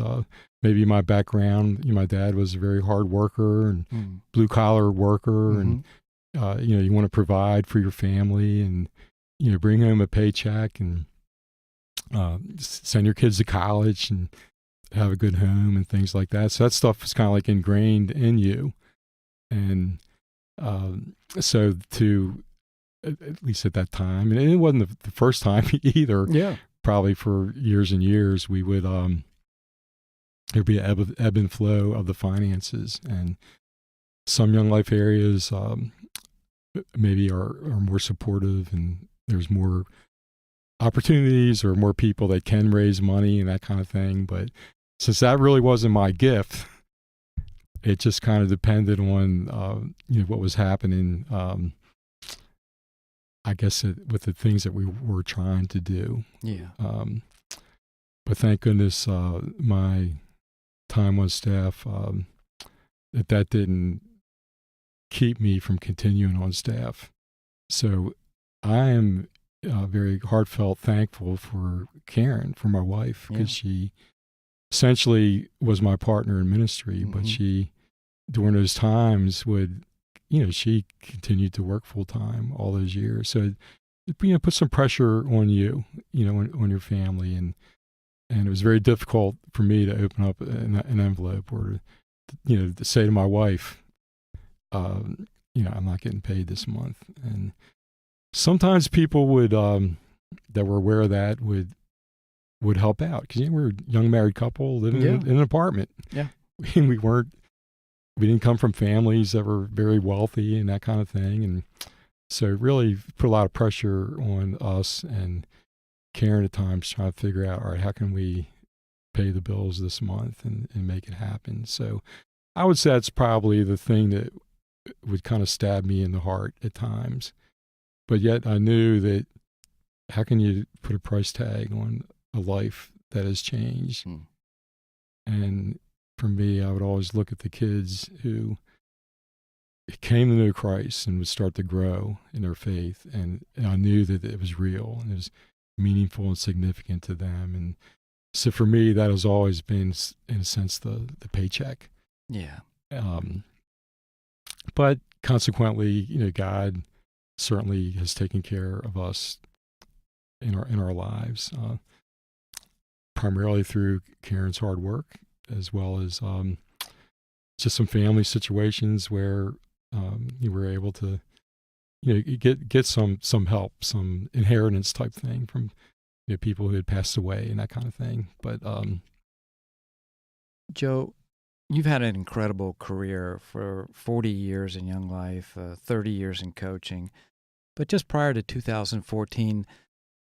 maybe my background. My dad was a very hard worker and blue-collar worker, and, you want to provide for your family and, bring home a paycheck and send your kids to college and have a good home and things like that. So that stuff is kind of like ingrained in you. And so at least at that time, and it wasn't the first time either. Yeah. Probably for years and years, we would, there'd be an ebb and flow of the finances. And some Young Life areas maybe are more supportive, and there's more opportunities or more people that can raise money and that kind of thing. But since that really wasn't my gift, it just kind of depended on, what was happening, I guess, with the things that we were trying to do. Yeah. But thank goodness my time on staff, that didn't keep me from continuing on staff. So I am very heartfelt thankful for Karen, for my wife, because she essentially was my partner in ministry, but she, during those times, would, she continued to work full time all those years. So, put some pressure on you, on your family. And it was very difficult for me to open up an envelope or, to say to my wife, I'm not getting paid this month. And sometimes people would that were aware of that would help out, because we're a young married couple living in an apartment. Yeah. We didn't come from families that were very wealthy and that kind of thing, and so it really put a lot of pressure on us and Karen at times, trying to figure out, all right, how can we pay the bills this month and make it happen. So I would say that's probably the thing that would kind of stab me in the heart at times. But yet I knew that how can you put a price tag on a life that has changed? And for me, I would always look at the kids who came to know Christ and would start to grow in their faith. And I knew that it was real and it was meaningful and significant to them. And so for me, that has always been, in a sense, the paycheck. Yeah. But consequently, God certainly has taken care of us in our lives, primarily through Karen's hard work, as well as just some family situations where you were able to, get some help, some inheritance type thing from people who had passed away and that kind of thing. But Joe, you've had an incredible career for 40 years in Young Life, 30 years in coaching. But just prior to 2014,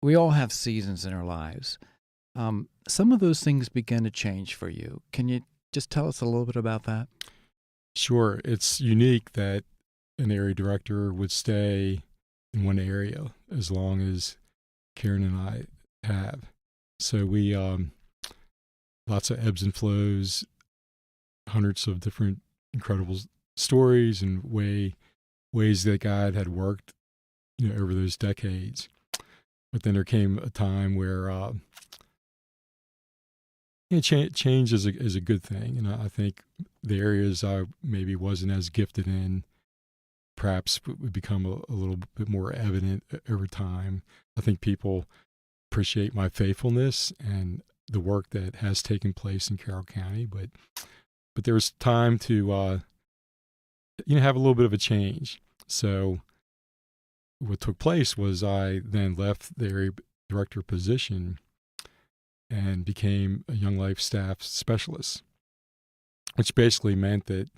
we all have seasons in our lives. Some of those things began to change for you. Can you just tell us a little bit about that? Sure. It's unique that an area director would stay in one area as long as Karen and I have. So we, lots of ebbs and flows, hundreds of different incredible stories and ways that God had worked, over those decades. But then there came a time where change is a good thing, and I think the areas I maybe wasn't as gifted in perhaps would become a little bit more evident over time. I think people appreciate my faithfulness and the work that has taken place in Carroll County, but there was time to have a little bit of a change. So what took place was I then left the area director position and became a Young Life staff specialist, which basically meant that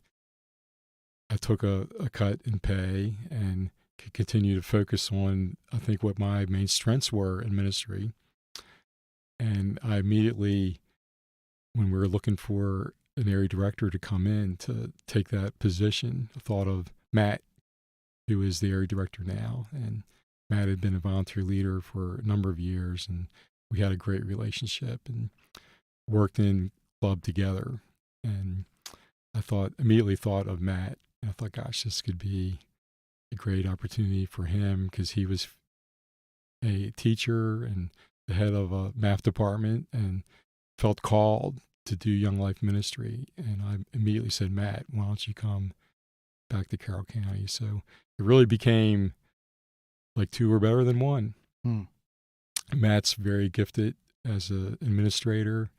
I took a cut in pay and could continue to focus on, I think, what my main strengths were in ministry. And I immediately, when we were looking for an area director to come in to take that position, I thought of Matt, who is the area director now. And Matt had been a volunteer leader for a number of years, and we had a great relationship and worked in club together. And I immediately thought of Matt. And I thought, gosh, this could be a great opportunity for him, because he was a teacher and the head of a math department and felt called to do Young Life ministry. And I immediately said, Matt, why don't you come back to Carroll County? So it really became like two were better than one. Matt's very gifted as an administrator.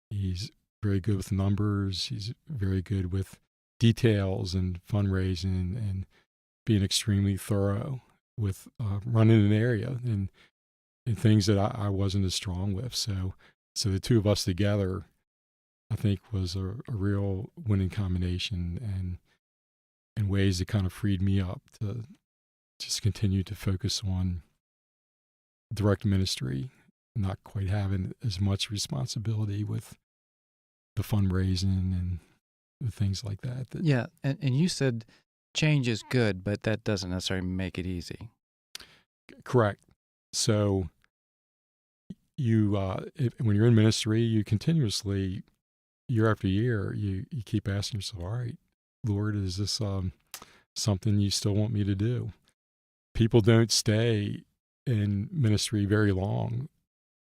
He's very good with numbers. He's very good with details and fundraising and being extremely thorough with running an area and things that I wasn't as strong with. So the two of us together, I think, was a real winning combination, and ways that kind of freed me up to just continue to focus on direct ministry, not quite having as much responsibility with the fundraising and the things like that. Yeah, and you said change is good, but that doesn't necessarily make it easy. Correct. So you, when you're in ministry, you continuously, year after year, you keep asking yourself, all right, Lord, is this something you still want me to do? People don't stay in ministry very long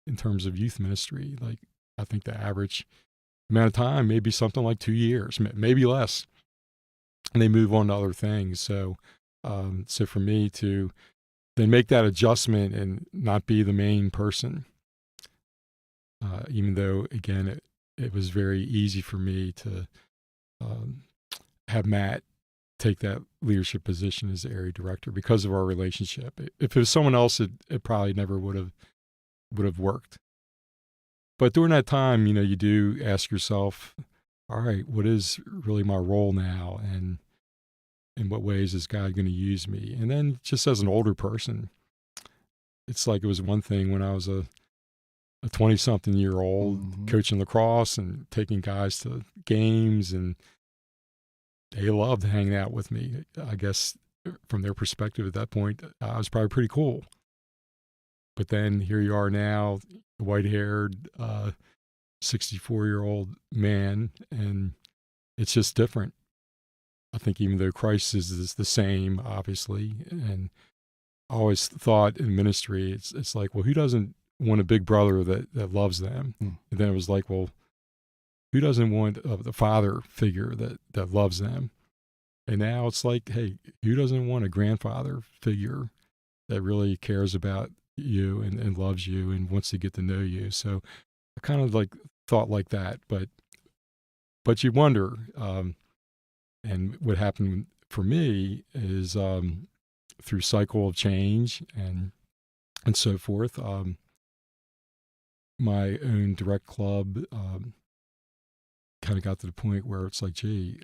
in terms of youth ministry. Like, I think the average amount of time may be something like 2 years, maybe less, and they move on to other things. So for me to then make that adjustment and not be the main person, even though, again, it was very easy for me to have Matt take that leadership position as the area director because of our relationship. If it was someone else, it probably never would have worked. But during that time, you do ask yourself, all right, what is really my role now, and in what ways is God going to use me? And then just as an older person, it's like it was one thing when I was a 20-something-year-old coaching lacrosse and taking guys to games, and they loved hanging out with me. I guess from their perspective at that point, I was probably pretty cool. But then here you are now, white-haired, 64-year-old man, and it's just different. I think even though Christ is the same, obviously, and I always thought in ministry, it's like, well, who doesn't want a big brother that loves them? And then it was like, well, who doesn't want the father figure that loves them? And now it's like, hey, who doesn't want a grandfather figure that really cares about you and loves you and wants to get to know you? So I kind of like thought like that, but you wonder, and what happened for me is through cycle of change and so forth, my own direct club kind of got to the point where it's like, gee,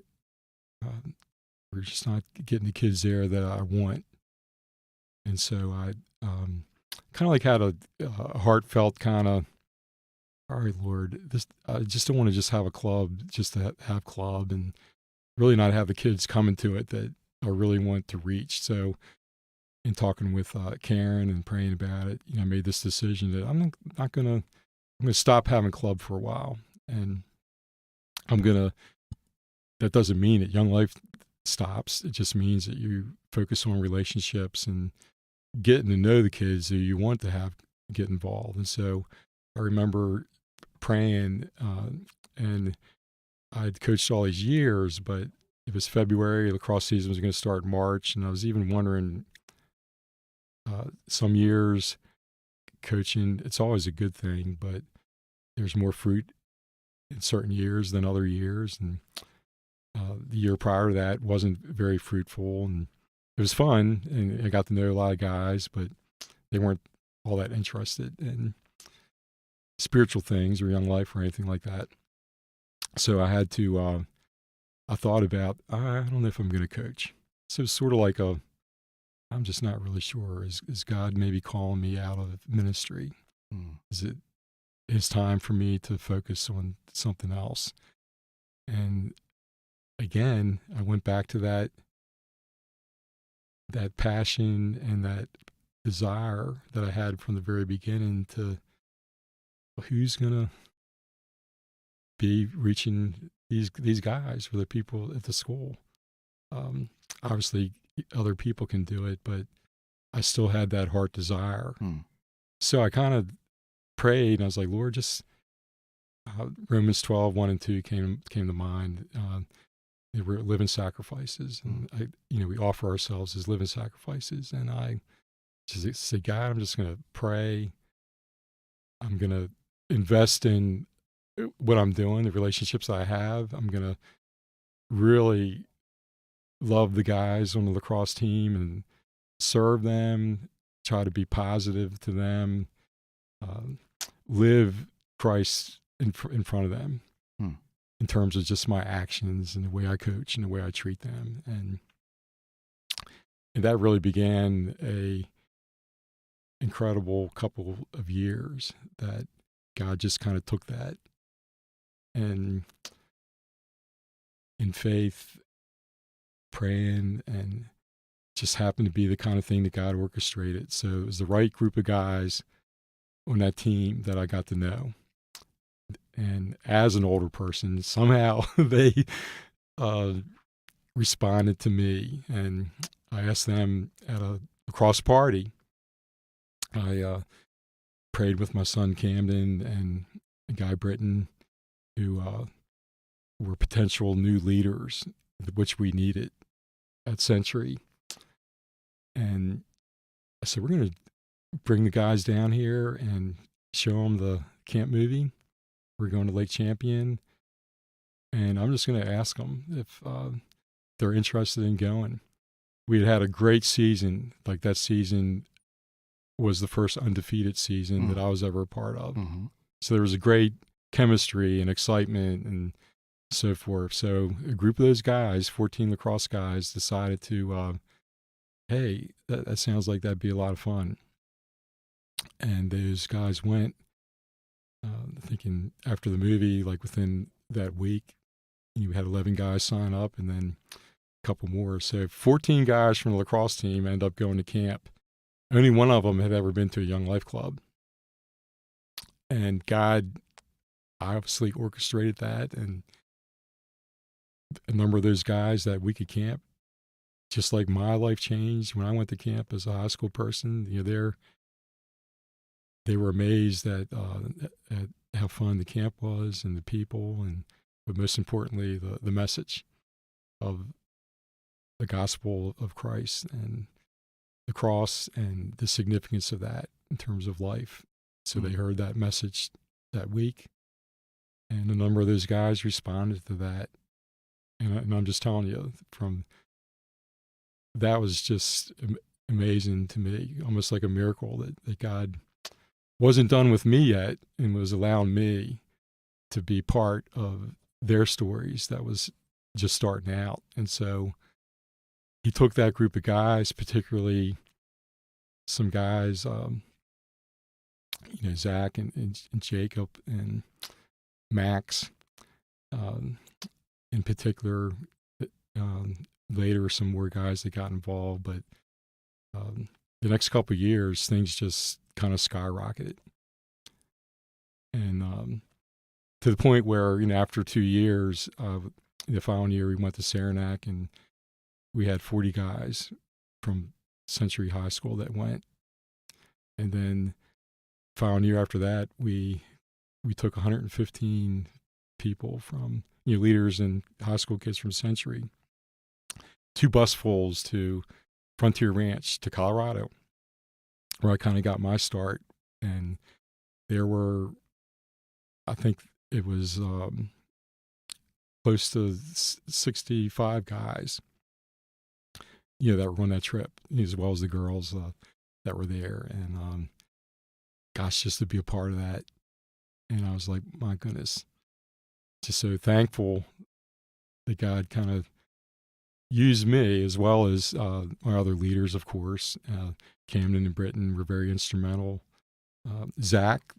we're just not getting the kids there that I want. And so I kind of like had a heartfelt kind of, all right, Lord, I just don't want to just have a club, just to have club, and really not have the kids coming to it that I really want to reach. So in talking with Karen and praying about it, I made this decision that I'm going to stop having club for a while. And that doesn't mean that Young Life stops. It just means that you focus on relationships and getting to know the kids who you want to have get involved. And so I remember praying, and I'd coached all these years, but it was February, lacrosse season was going to start in March. And I was even wondering, some years coaching, it's always a good thing, but there's more fruit in certain years than other years. And the year prior to that wasn't very fruitful, and it was fun, and I got to know a lot of guys, but they weren't all that interested in spiritual things or Young Life or anything like that. So I had to, I thought about, I don't know if I'm going to coach. So it's sort of like I'm just not really sure. Is God maybe calling me out of ministry? Is it his time for me to focus on something else? And again, I went back to that passion and that desire that I had from the very beginning to, who's going to be reaching these guys or the people at the school. Obviously, other people can do it, but I still had that heart desire. So I kind of prayed, and I was like, Lord, just Romans 12:1-2 came to mind. They were living sacrifices, and we offer ourselves as living sacrifices. And I just say, God, I'm just going to pray. I'm going to invest in what I'm doing, the relationships I have. I'm going to really love the guys on the lacrosse team and serve them, try to be positive to them, live Christ in front of them in terms of just my actions and the way I coach and the way I treat them. And that really began a incredible couple of years that God just kind of took that and in faith, praying, and just happened to be the kind of thing that God orchestrated. So it was the right group of guys on that team that I got to know. And as an older person, somehow they responded to me. And I asked them at a lacrosse party. I prayed with my son Camden and Guy Britton, who were potential new leaders, which we needed at Century. And I said, we're going to bring the guys down here and show them the camp movie. We're going to Lake Champion. And I'm just going to ask them if they're interested in going. We had a great season. Like that season was the first undefeated season that I was ever a part of. Mm-hmm. So there was a great chemistry and excitement and so forth. So a group of those guys, 14 lacrosse guys, decided to, hey, that sounds like that'd be a lot of fun. And those guys went, thinking after the movie, like within that week, you had 11 guys sign up and then a couple more. So 14 guys from the lacrosse team end up going to camp. Only one of them had ever been to a Young Life Club. And God obviously orchestrated that. And a number of those guys that week at camp, just like my life changed when I went to camp as a high school person, they were amazed at how fun the camp was and the people, but most importantly, the message of the gospel of Christ and the cross and the significance of that in terms of life. So they heard that message that week, and a number of those guys responded to that. And I'm just telling you, that was just amazing to me, almost like a miracle that God wasn't done with me yet and was allowing me to be part of their stories that was just starting out. And so he took that group of guys, particularly some guys, Zach and Jacob and Max, in particular. Later, some more guys that got involved, but the next couple of years, things just kind of skyrocketed. And to the point where, after 2 years, the following year, we went to Saranac and we had 40 guys from Century High School that went. And then following year after that, we took 115 people from, leaders and high school kids from Century, 2 busfuls to Frontier Ranch to Colorado, where I kind of got my start. And there were, I think it was close to 65 guys, that were on that trip, as well as the girls that were there. And gosh, just to be a part of that. And I was like, my goodness, just so thankful that God kind of used me, as well as my other leaders, of course. Camden and Britton were very instrumental. Zach,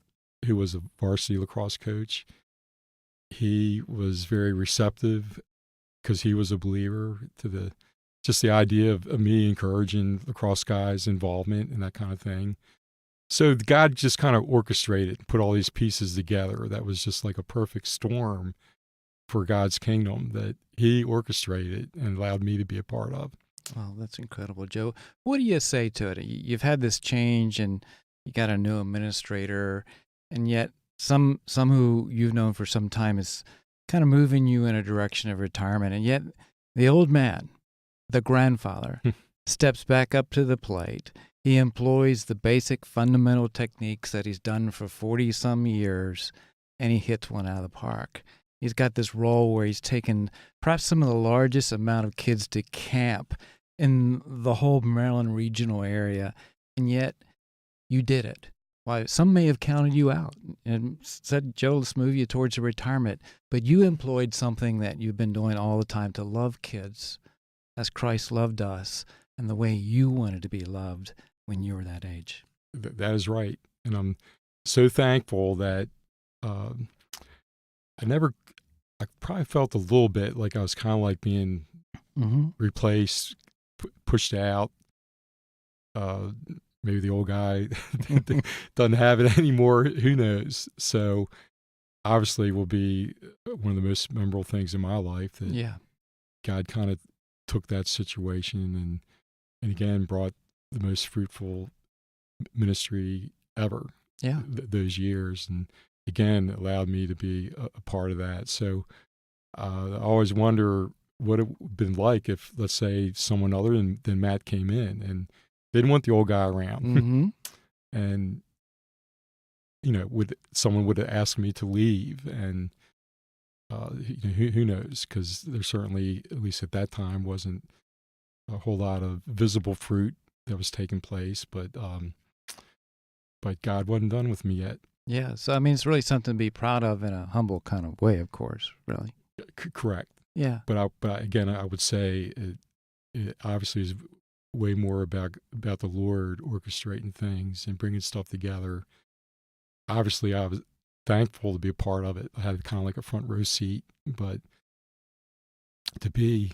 who was a varsity lacrosse coach, he was very receptive because he was a believer to the idea of me encouraging lacrosse guys' involvement and that kind of thing. So God just kind of orchestrated, put all these pieces together. That was just like a perfect storm for God's kingdom that he orchestrated and allowed me to be a part of. Wow, that's incredible, Joe. What do you say to it? You've had this change and you got a new administrator, and yet some who you've known for some time is kind of moving you in a direction of retirement, and yet the old man, the grandfather, steps back up to the plate. He employs the basic fundamental techniques that he's done for 40-some years, and he hits one out of the park. He's got this role where he's taken perhaps some of the largest amount of kids to camp in the whole Maryland regional area, and yet you did it. Why, some may have counted you out and said, Joe, let's move you towards a retirement, but you employed something that you've been doing all the time to love kids as Christ loved us and the way you wanted to be loved when you were that age. That is right. And I'm so thankful that I probably felt a little bit like I was kind of like being replaced, pushed out. Maybe the old guy doesn't have it anymore. Who knows? So obviously will be one of the most memorable things in my life that God kind of took that situation and again brought the most fruitful ministry ever. Those years, and again allowed me to be a part of that. So I always wonder what it would have been like if, let's say, someone other than Matt came in and they didn't want the old guy around, and someone would have asked me to leave, and Who knows? Because there certainly, at least at that time, wasn't a whole lot of visible fruit that was taking place. But God wasn't done with me yet. Yeah. So, I mean, it's really something to be proud of in a humble kind of way, of course, really. Correct. Yeah. But again, I would say it obviously is way more about the Lord orchestrating things and bringing stuff together. Obviously, I was thankful to be a part of it. I had kind of like a front row seat, but to be,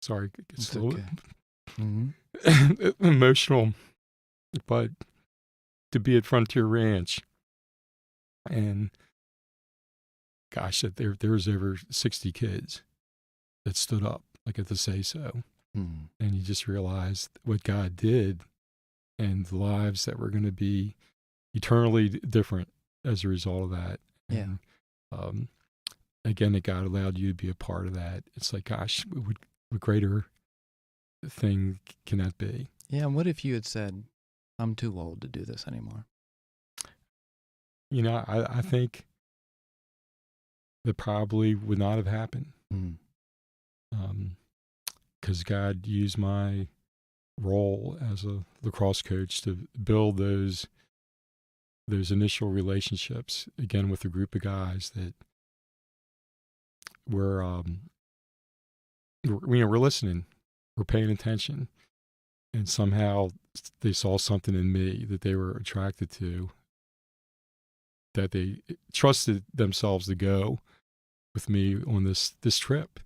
sorry, it gets It's a little okay. Mm-hmm. emotional, but to be at Frontier Ranch and gosh, that there was over 60 kids that stood up like at the say so. Mm-hmm. And you just realized what God did and the lives that were going to be eternally different as a result of that. Yeah. And, again, that God allowed you to be a part of that. It's like, gosh, what greater thing can that be? Yeah. And what if you had said, I'm too old to do this anymore? I think that probably would not have happened. Mm-hmm. Because God used my role as a lacrosse coach to build those initial relationships again with a group of guys that we're listening, we're paying attention, and somehow they saw something in me that they were attracted to, that they trusted themselves to go with me on this trip,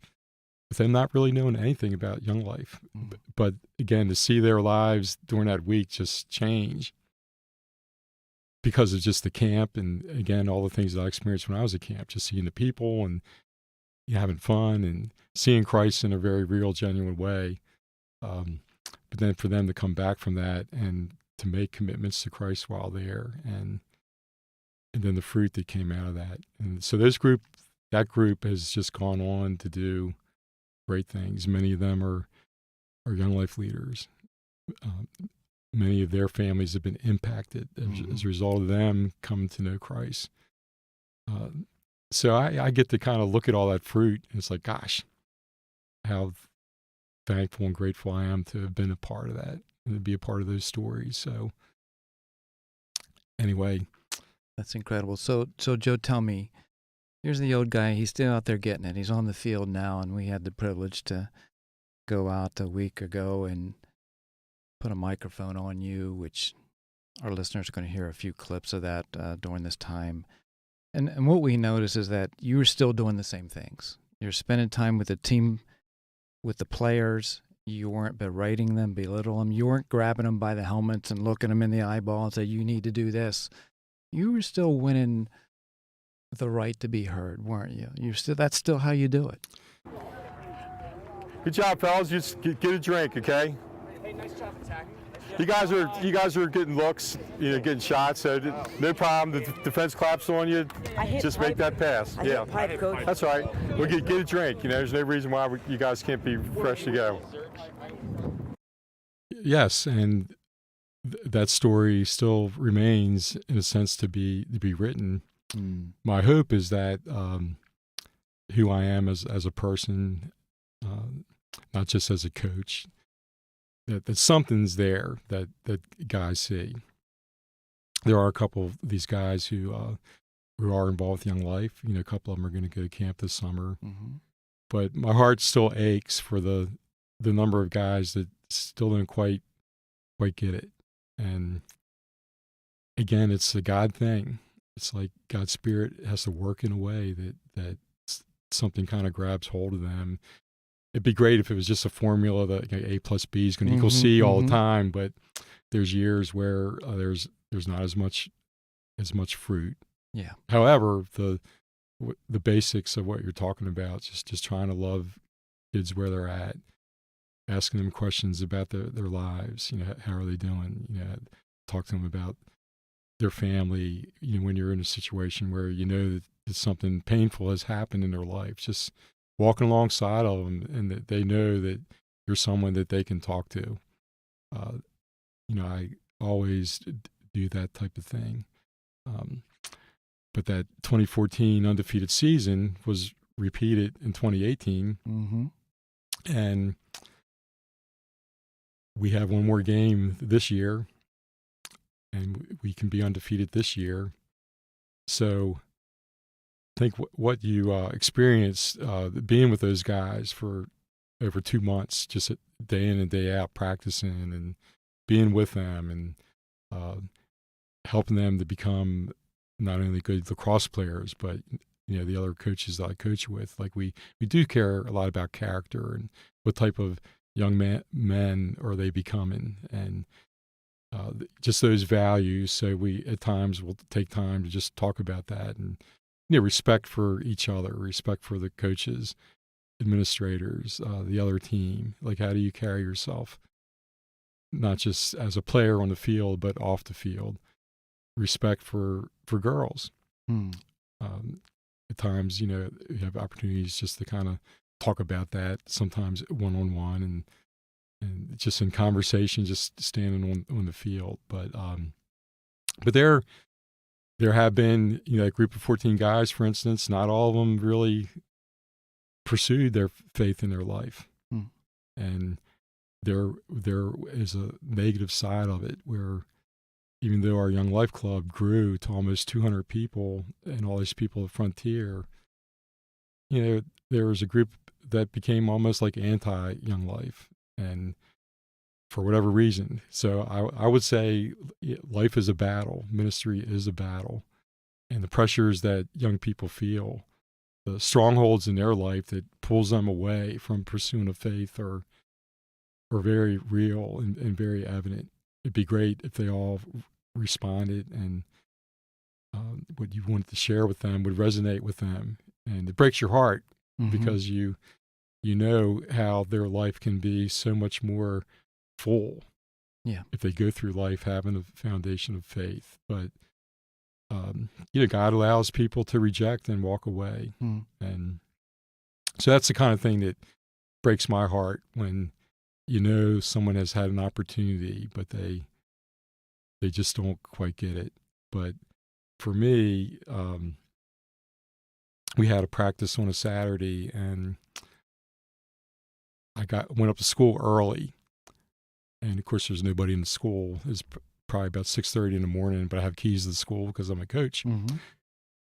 with them not really knowing anything about Young Life. Mm-hmm. But again, to see their lives during that week just change because of just the camp, and again, all the things that I experienced when I was at camp, just seeing the people and having fun and seeing Christ in a very real, genuine way. But then for them to come back from that and to make commitments to Christ while there, and then the fruit that came out of that. And so that group has just gone on to do great things. Many of them are Young Life leaders. Many of their families have been impacted as a result of them coming to know Christ. So I get to kind of look at all that fruit, and it's like, gosh, how thankful and grateful I am to have been a part of that and to be a part of those stories. So anyway. That's incredible. So Joe, tell me, here's the old guy. He's still out there getting it. He's on the field now, and we had the privilege to go out a week ago and put a microphone on you, which our listeners are going to hear a few clips of that during this time. And what we notice is that you're still doing the same things. You're spending time with the team, with the players. You weren't berating them, belittling them. You weren't grabbing them by the helmets and looking them in the eyeball and say, you need to do this. You were still winning the right to be heard, weren't you? That's still how you do it. Good job, fellas. Just get a drink, okay? Hey, nice job attacking. You guys are getting looks, getting shots. So no problem. The defense claps on you. Just make that pass. Yeah, that's all right. We'll get a drink. There's no reason why you guys can't be fresh to go. Yes, and that story still remains, in a sense, to be written. Mm. My hope is that who I am as a person, not just as a coach, that something's there that guys see. There are a couple of these guys who are involved with Young Life. A couple of them are going to go to camp this summer. Mm-hmm. But my heart still aches for the number of guys that still don't quite get it. And again, it's a God thing. It's like God's Spirit has to work in a way that something kind of grabs hold of them. It'd be great if it was just a formula that A plus B is going to equal C all the time, but there's years where there's not as much fruit. Yeah. However, the basics of what you're talking about, just trying to love kids where they're at, asking them questions about their lives. How are they doing? Talk to them about their family. When you're in a situation where that something painful has happened in their life, just walking alongside of them, and that they know that you're someone that they can talk to. I always do that type of thing. but that 2014 undefeated season was repeated in 2018. Mm-hmm. And we have one more game this year, and we can be undefeated this year. So I think what you experienced being with those guys for over 2 months, just day in and day out, practicing and being with them and helping them to become not only good lacrosse players, but the other coaches that I coach with. Like we do care a lot about character and what type of young men are they becoming, and just those values. So we at times will take time to just talk about that, and respect for each other, respect for the coaches, administrators, the other team. Like, how do you carry yourself, not just as a player on the field, but off the field? Respect for girls. At times, you have opportunities just to kind of talk about that, sometimes one-on-one and just in conversation, just standing on the field. But there have been, a group of 14 guys, for instance, not all of them really pursued their faith in their life. And there is a negative side of it where even though our Young Life Club grew to almost 200 people and all these people at Frontier, there was a group that became almost like anti-Young Life, and for whatever reason. So I would say life is a battle, ministry is a battle, and the pressures that young people feel, the strongholds in their life that pulls them away from pursuing a faith are very real and very evident. It'd be great if they all responded and what you wanted to share with them would resonate with them. And it breaks your heart because you know how their life can be so much more full if they go through life having a foundation of faith. But God allows people to reject and walk away. And so that's the kind of thing that breaks my heart when someone has had an opportunity, but they just don't quite get it. But for me, we had a practice on a Saturday, and I went up to school early, and of course there's nobody in the school. It's probably about 6:30 in the morning, but I have keys to the school because I'm a coach.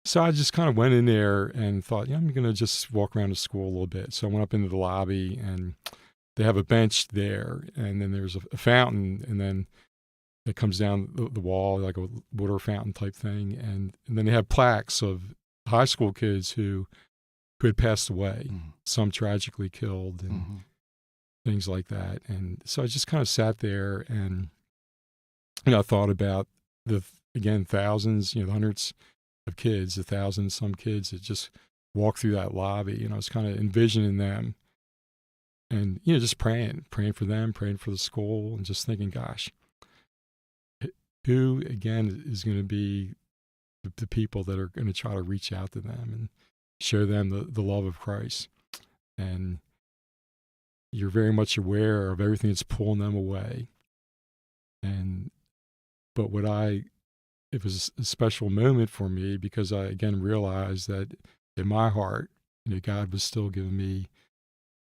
So I just kind of went in there and thought, I'm going to just walk around the school a little bit. So I went up into the lobby, and they have a bench there, and then there's a fountain, and then it comes down the wall like a water fountain type thing, and then they have plaques of high school kids who had passed away, some tragically killed, and things like that. And so I just kind of sat there and I thought about thousands, hundreds of kids, 1,000 some kids that just walked through that lobby, and I was kind of envisioning them. And, just praying for them, praying for the school, and just thinking, gosh, who, again, is going to be the people that are going to try to reach out to them and show them the love of Christ? And you're very much aware of everything that's pulling them away. But it was a special moment for me because I, again, realized that in my heart, God was still giving me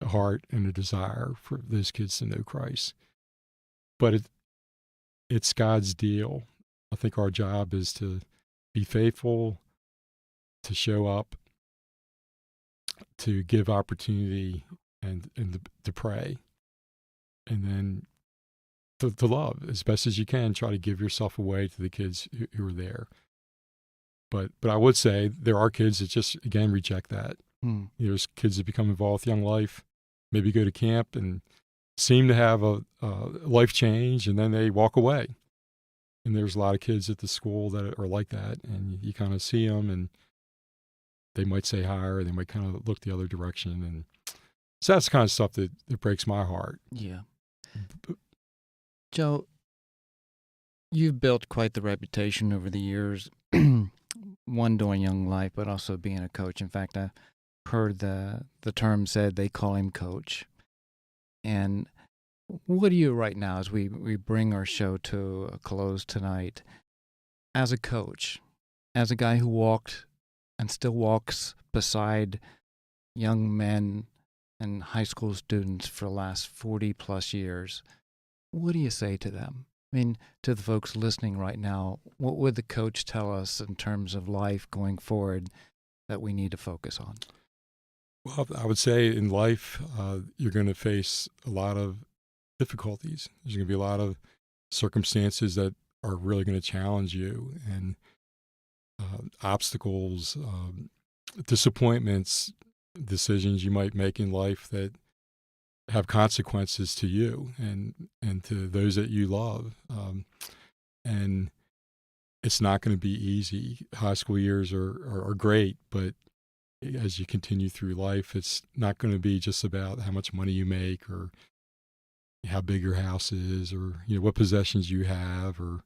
a heart and a desire for those kids to know Christ. But it's God's deal. I think our job is to be faithful, to show up, to give opportunity, and to pray, and then to love as best as you can. Try to give yourself away to the kids who are there. But I would say there are kids that just, again, reject that. There's kids that become involved with Young Life, maybe go to camp and seem to have a life change, and then they walk away. And there's a lot of kids at the school that are like that, and you kind of see them, and they might say hi, or they might kind of look the other direction. And so that's the kind of stuff that breaks my heart. Yeah. Joe, you've built quite the reputation over the years, one doing Young Life, but also being a coach. In fact, I've heard the term said they call him Coach. And what do you, right now, as we bring our show to a close tonight, as a coach, as a guy who walked and still walks beside young men and high school students for the last 40 plus years, what do you say to them? I mean, to the folks listening right now, what would the coach tell us in terms of life going forward that we need to focus on? Well, I would say in life, you're going to face a lot of difficulties. There's going to be a lot of circumstances that are really going to challenge you, and obstacles, disappointments, decisions you might make in life that have consequences to you and to those that you love. And it's not going to be easy. High school years are great, but as you continue through life, it's not going to be just about how much money you make or how big your house is or what possessions you have or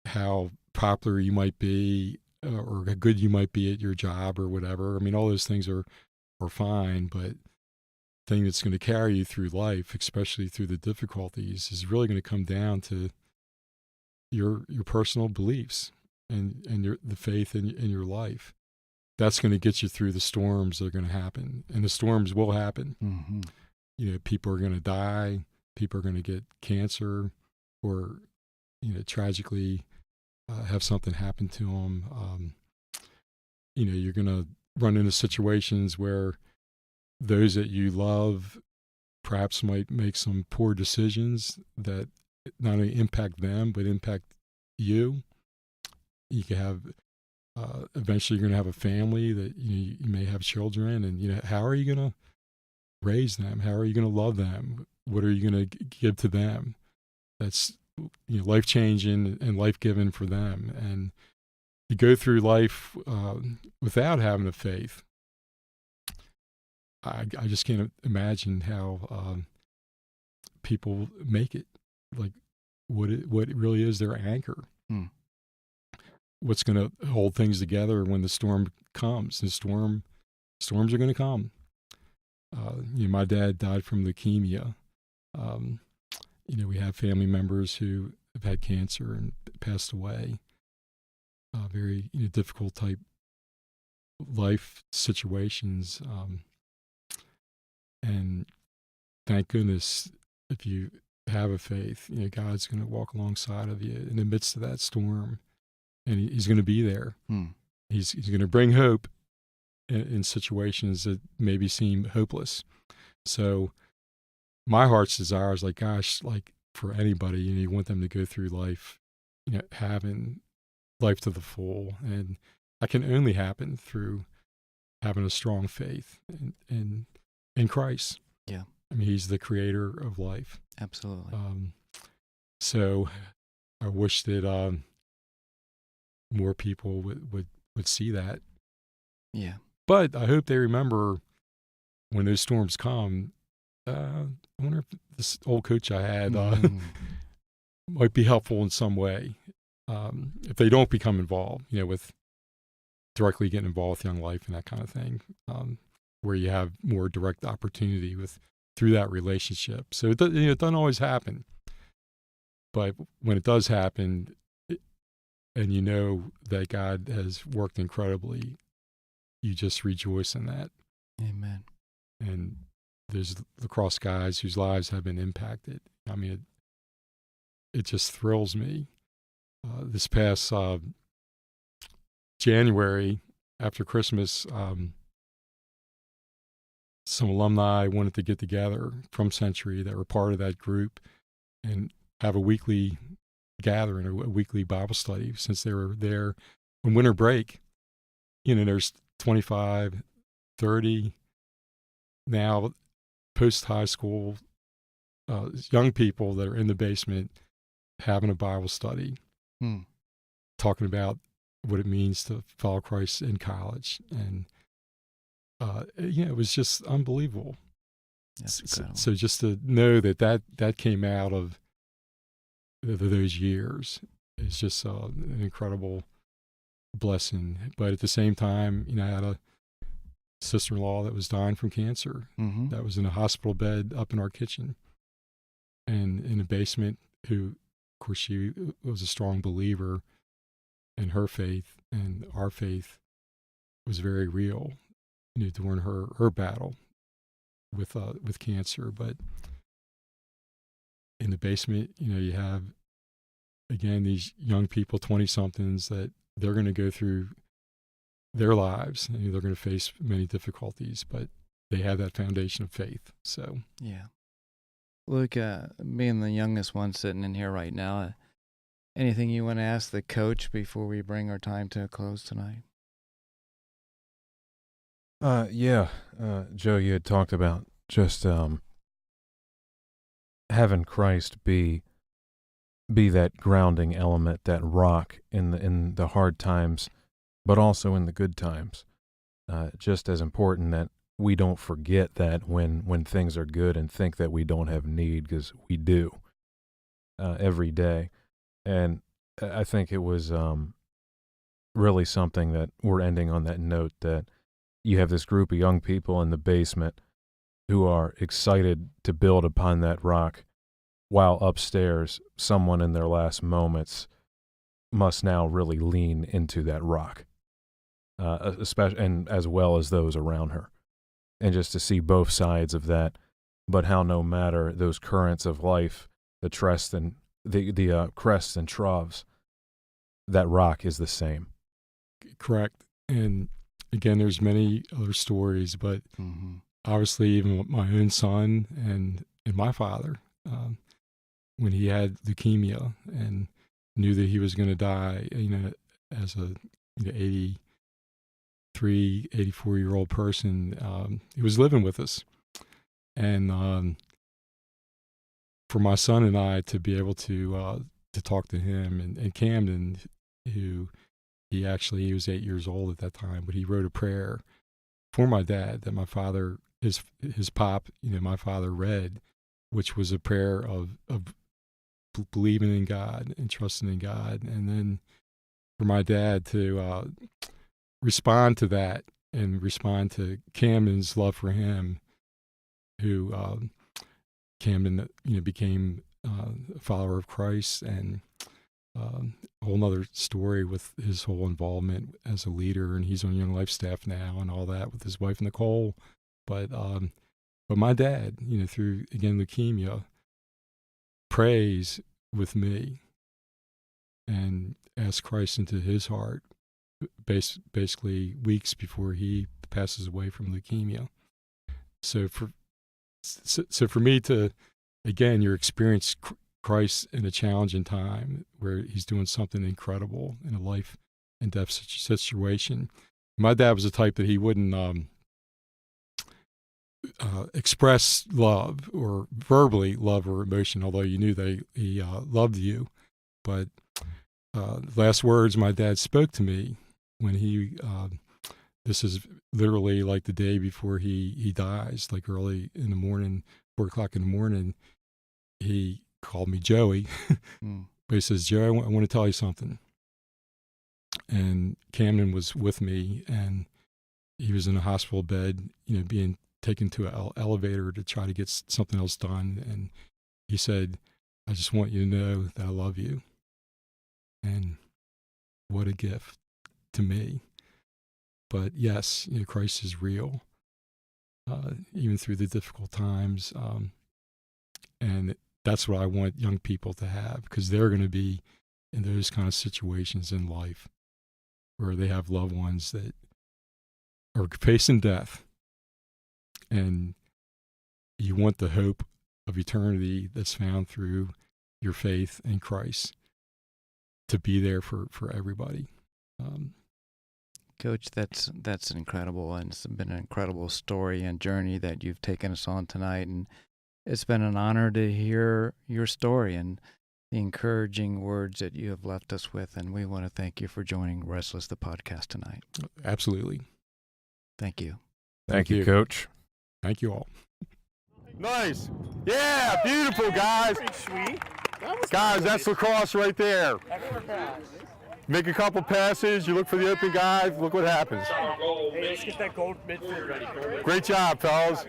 how popular you might be or how good you might be at your job or whatever. I mean, all those things are fine, but the thing that's going to carry you through life, especially through the difficulties, is really going to come down to your personal beliefs and the faith in your life. That's going to get you through the storms that are going to happen, and the storms will happen. Mm-hmm. People are going to die, people are going to get cancer, or tragically have something happen to them. You're going to run into situations where those that you love perhaps might make some poor decisions that not only impact them but impact you. You could have eventually you're going to have a family that you may have children, and how are you going to raise them? How are you going to love them? What are you going to give to them that's life changing and life giving for them? And you go through life without having a faith. I just can't imagine how people make it. Like what really is their anchor. What's going to hold things together when the storm comes? And storms are going to come. My dad died from leukemia. We have family members who have had cancer and passed away. Very difficult type life situations. And thank goodness, if you have a faith, God's going to walk alongside of you in the midst of that storm, and He's going to be there. He's going to bring hope in situations that maybe seem hopeless. So my heart's desire is like for anybody, you want them to go through life, having life to the full, and that can only happen through having a strong faith in Christ. Yeah. I mean, He's the creator of life. Absolutely. So I wish that more people would see that. Yeah. But I hope they remember when those storms come. I wonder if this old coach I had might be helpful in some way. If they don't become involved, with directly getting involved with Young Life and that kind of thing, where you have more direct opportunity through that relationship. So it doesn't always happen, but when it does happen, and that God has worked incredibly, you just rejoice in that. Amen. And there's lacrosse guys whose lives have been impacted. I mean, it just thrills me. This past January, after Christmas, some alumni wanted to get together from Century that were part of that group and have a weekly gathering, a weekly Bible study, since they were there on winter break. There's 25, 30 now post-high school young people that are in the basement having a Bible study, talking about what it means to follow Christ in college. And it was just unbelievable. That's incredible. So just to know that came out of those years is just an incredible blessing. But at the same time, I had a sister-in-law that was dying from cancer. That was in a hospital bed up in our kitchen and in the basement, who, of course, she was a strong believer. and her faith and our faith was very real, during her battle with cancer. But in the basement, you have, again, these young people, 20-somethings, that they're going to go through their lives, and they're going to face many difficulties, but they have that foundation of faith. So Yeah. Luke, being the youngest one sitting in here right now, anything you want to ask the coach before we bring our time to a close tonight? Joe, you had talked about just having Christ be that grounding element, that rock in the hard times, but also in the good times. Just as important that we don't forget that when things are good and think that we don't have need, because we do every day. And I think it was really something that we're ending on that note, that you have this group of young people in the basement who are excited to build upon that rock, while upstairs someone in their last moments must now really lean into that rock, especially, and as well as those around her. And just to see both sides of that, but how no matter those currents of life, the crests and troughs, that rock is the same. correct. And again, there's many other stories, but obviously even with my own son and my father, when he had leukemia and knew that he was going to die, as a 84-year-old person, he was living with us. And for my son and I to be able to talk to him, and Camden, who he was 8 years old at that time, but he wrote a prayer for my dad that my father, his pop, my father read, which was a prayer of believing in God and trusting in God. And then for my dad to respond to that and respond to Camden's love for him, who Camden, became a follower of Christ, and a whole nother story with his whole involvement as a leader, and he's on Young Life staff now and all that with his wife Nicole. But my dad, through, again, leukemia, prays with me and asks Christ into his heart, basically weeks before he passes away from leukemia. So for me to, again, your experience Christ in a challenging time where he's doing something incredible in a life and death situation. My dad was the type that he wouldn't express love or verbally love or emotion, although you knew that he loved you. But the last words my dad spoke to me when he, this is literally like the day before he dies, like early in the morning, 4 o'clock in the morning, he called me Joey. But he says, Joe, I want to tell you something. And Camden was with me, and he was in a hospital bed, being taken to an elevator to try to get something else done. And he said, I just want you to know that I love you. And what a gift to me. But yes, Christ is real, even through the difficult times. And that's what I want young people to have, because they're going to be in those kind of situations in life where they have loved ones that are facing death. And you want the hope of eternity that's found through your faith in Christ to be there for everybody. Coach, that's incredible, and it's been an incredible story and journey that you've taken us on tonight, and it's been an honor to hear your story and the encouraging words that you have left us with, and we want to thank you for joining Restless, the podcast, tonight. Absolutely. Thank you. Thank you, Coach. Thank you all. Nice. Yeah, beautiful, guys. Sweet. Guys, that's lacrosse right there. Make a couple passes, you look for the open guy, look what happens. Hey, let's get that gold midfield ready. Great job, fellas.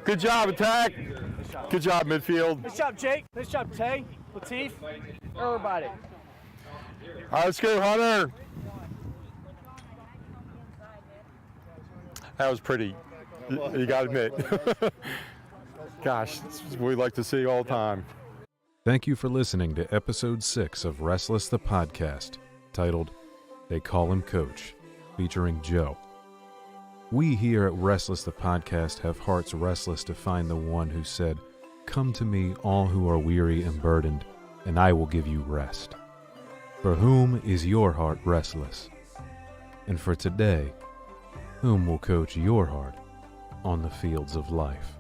Good job, attack. Good job, midfield. Nice job, Jake. Nice job, Tay, Latif, everybody. All right, let's go, Hunter. That was pretty. You got to admit. Gosh, it's what we like to see all the time. Thank you for listening to episode 6 of Restless the Podcast, titled They Call Him Coach, featuring Joe. We here at Restless the Podcast have hearts restless to find the one who said, "Come to me, all who are weary and burdened, and I will give you rest." For whom is your heart restless? And for today, whom will coach your heart on the fields of life?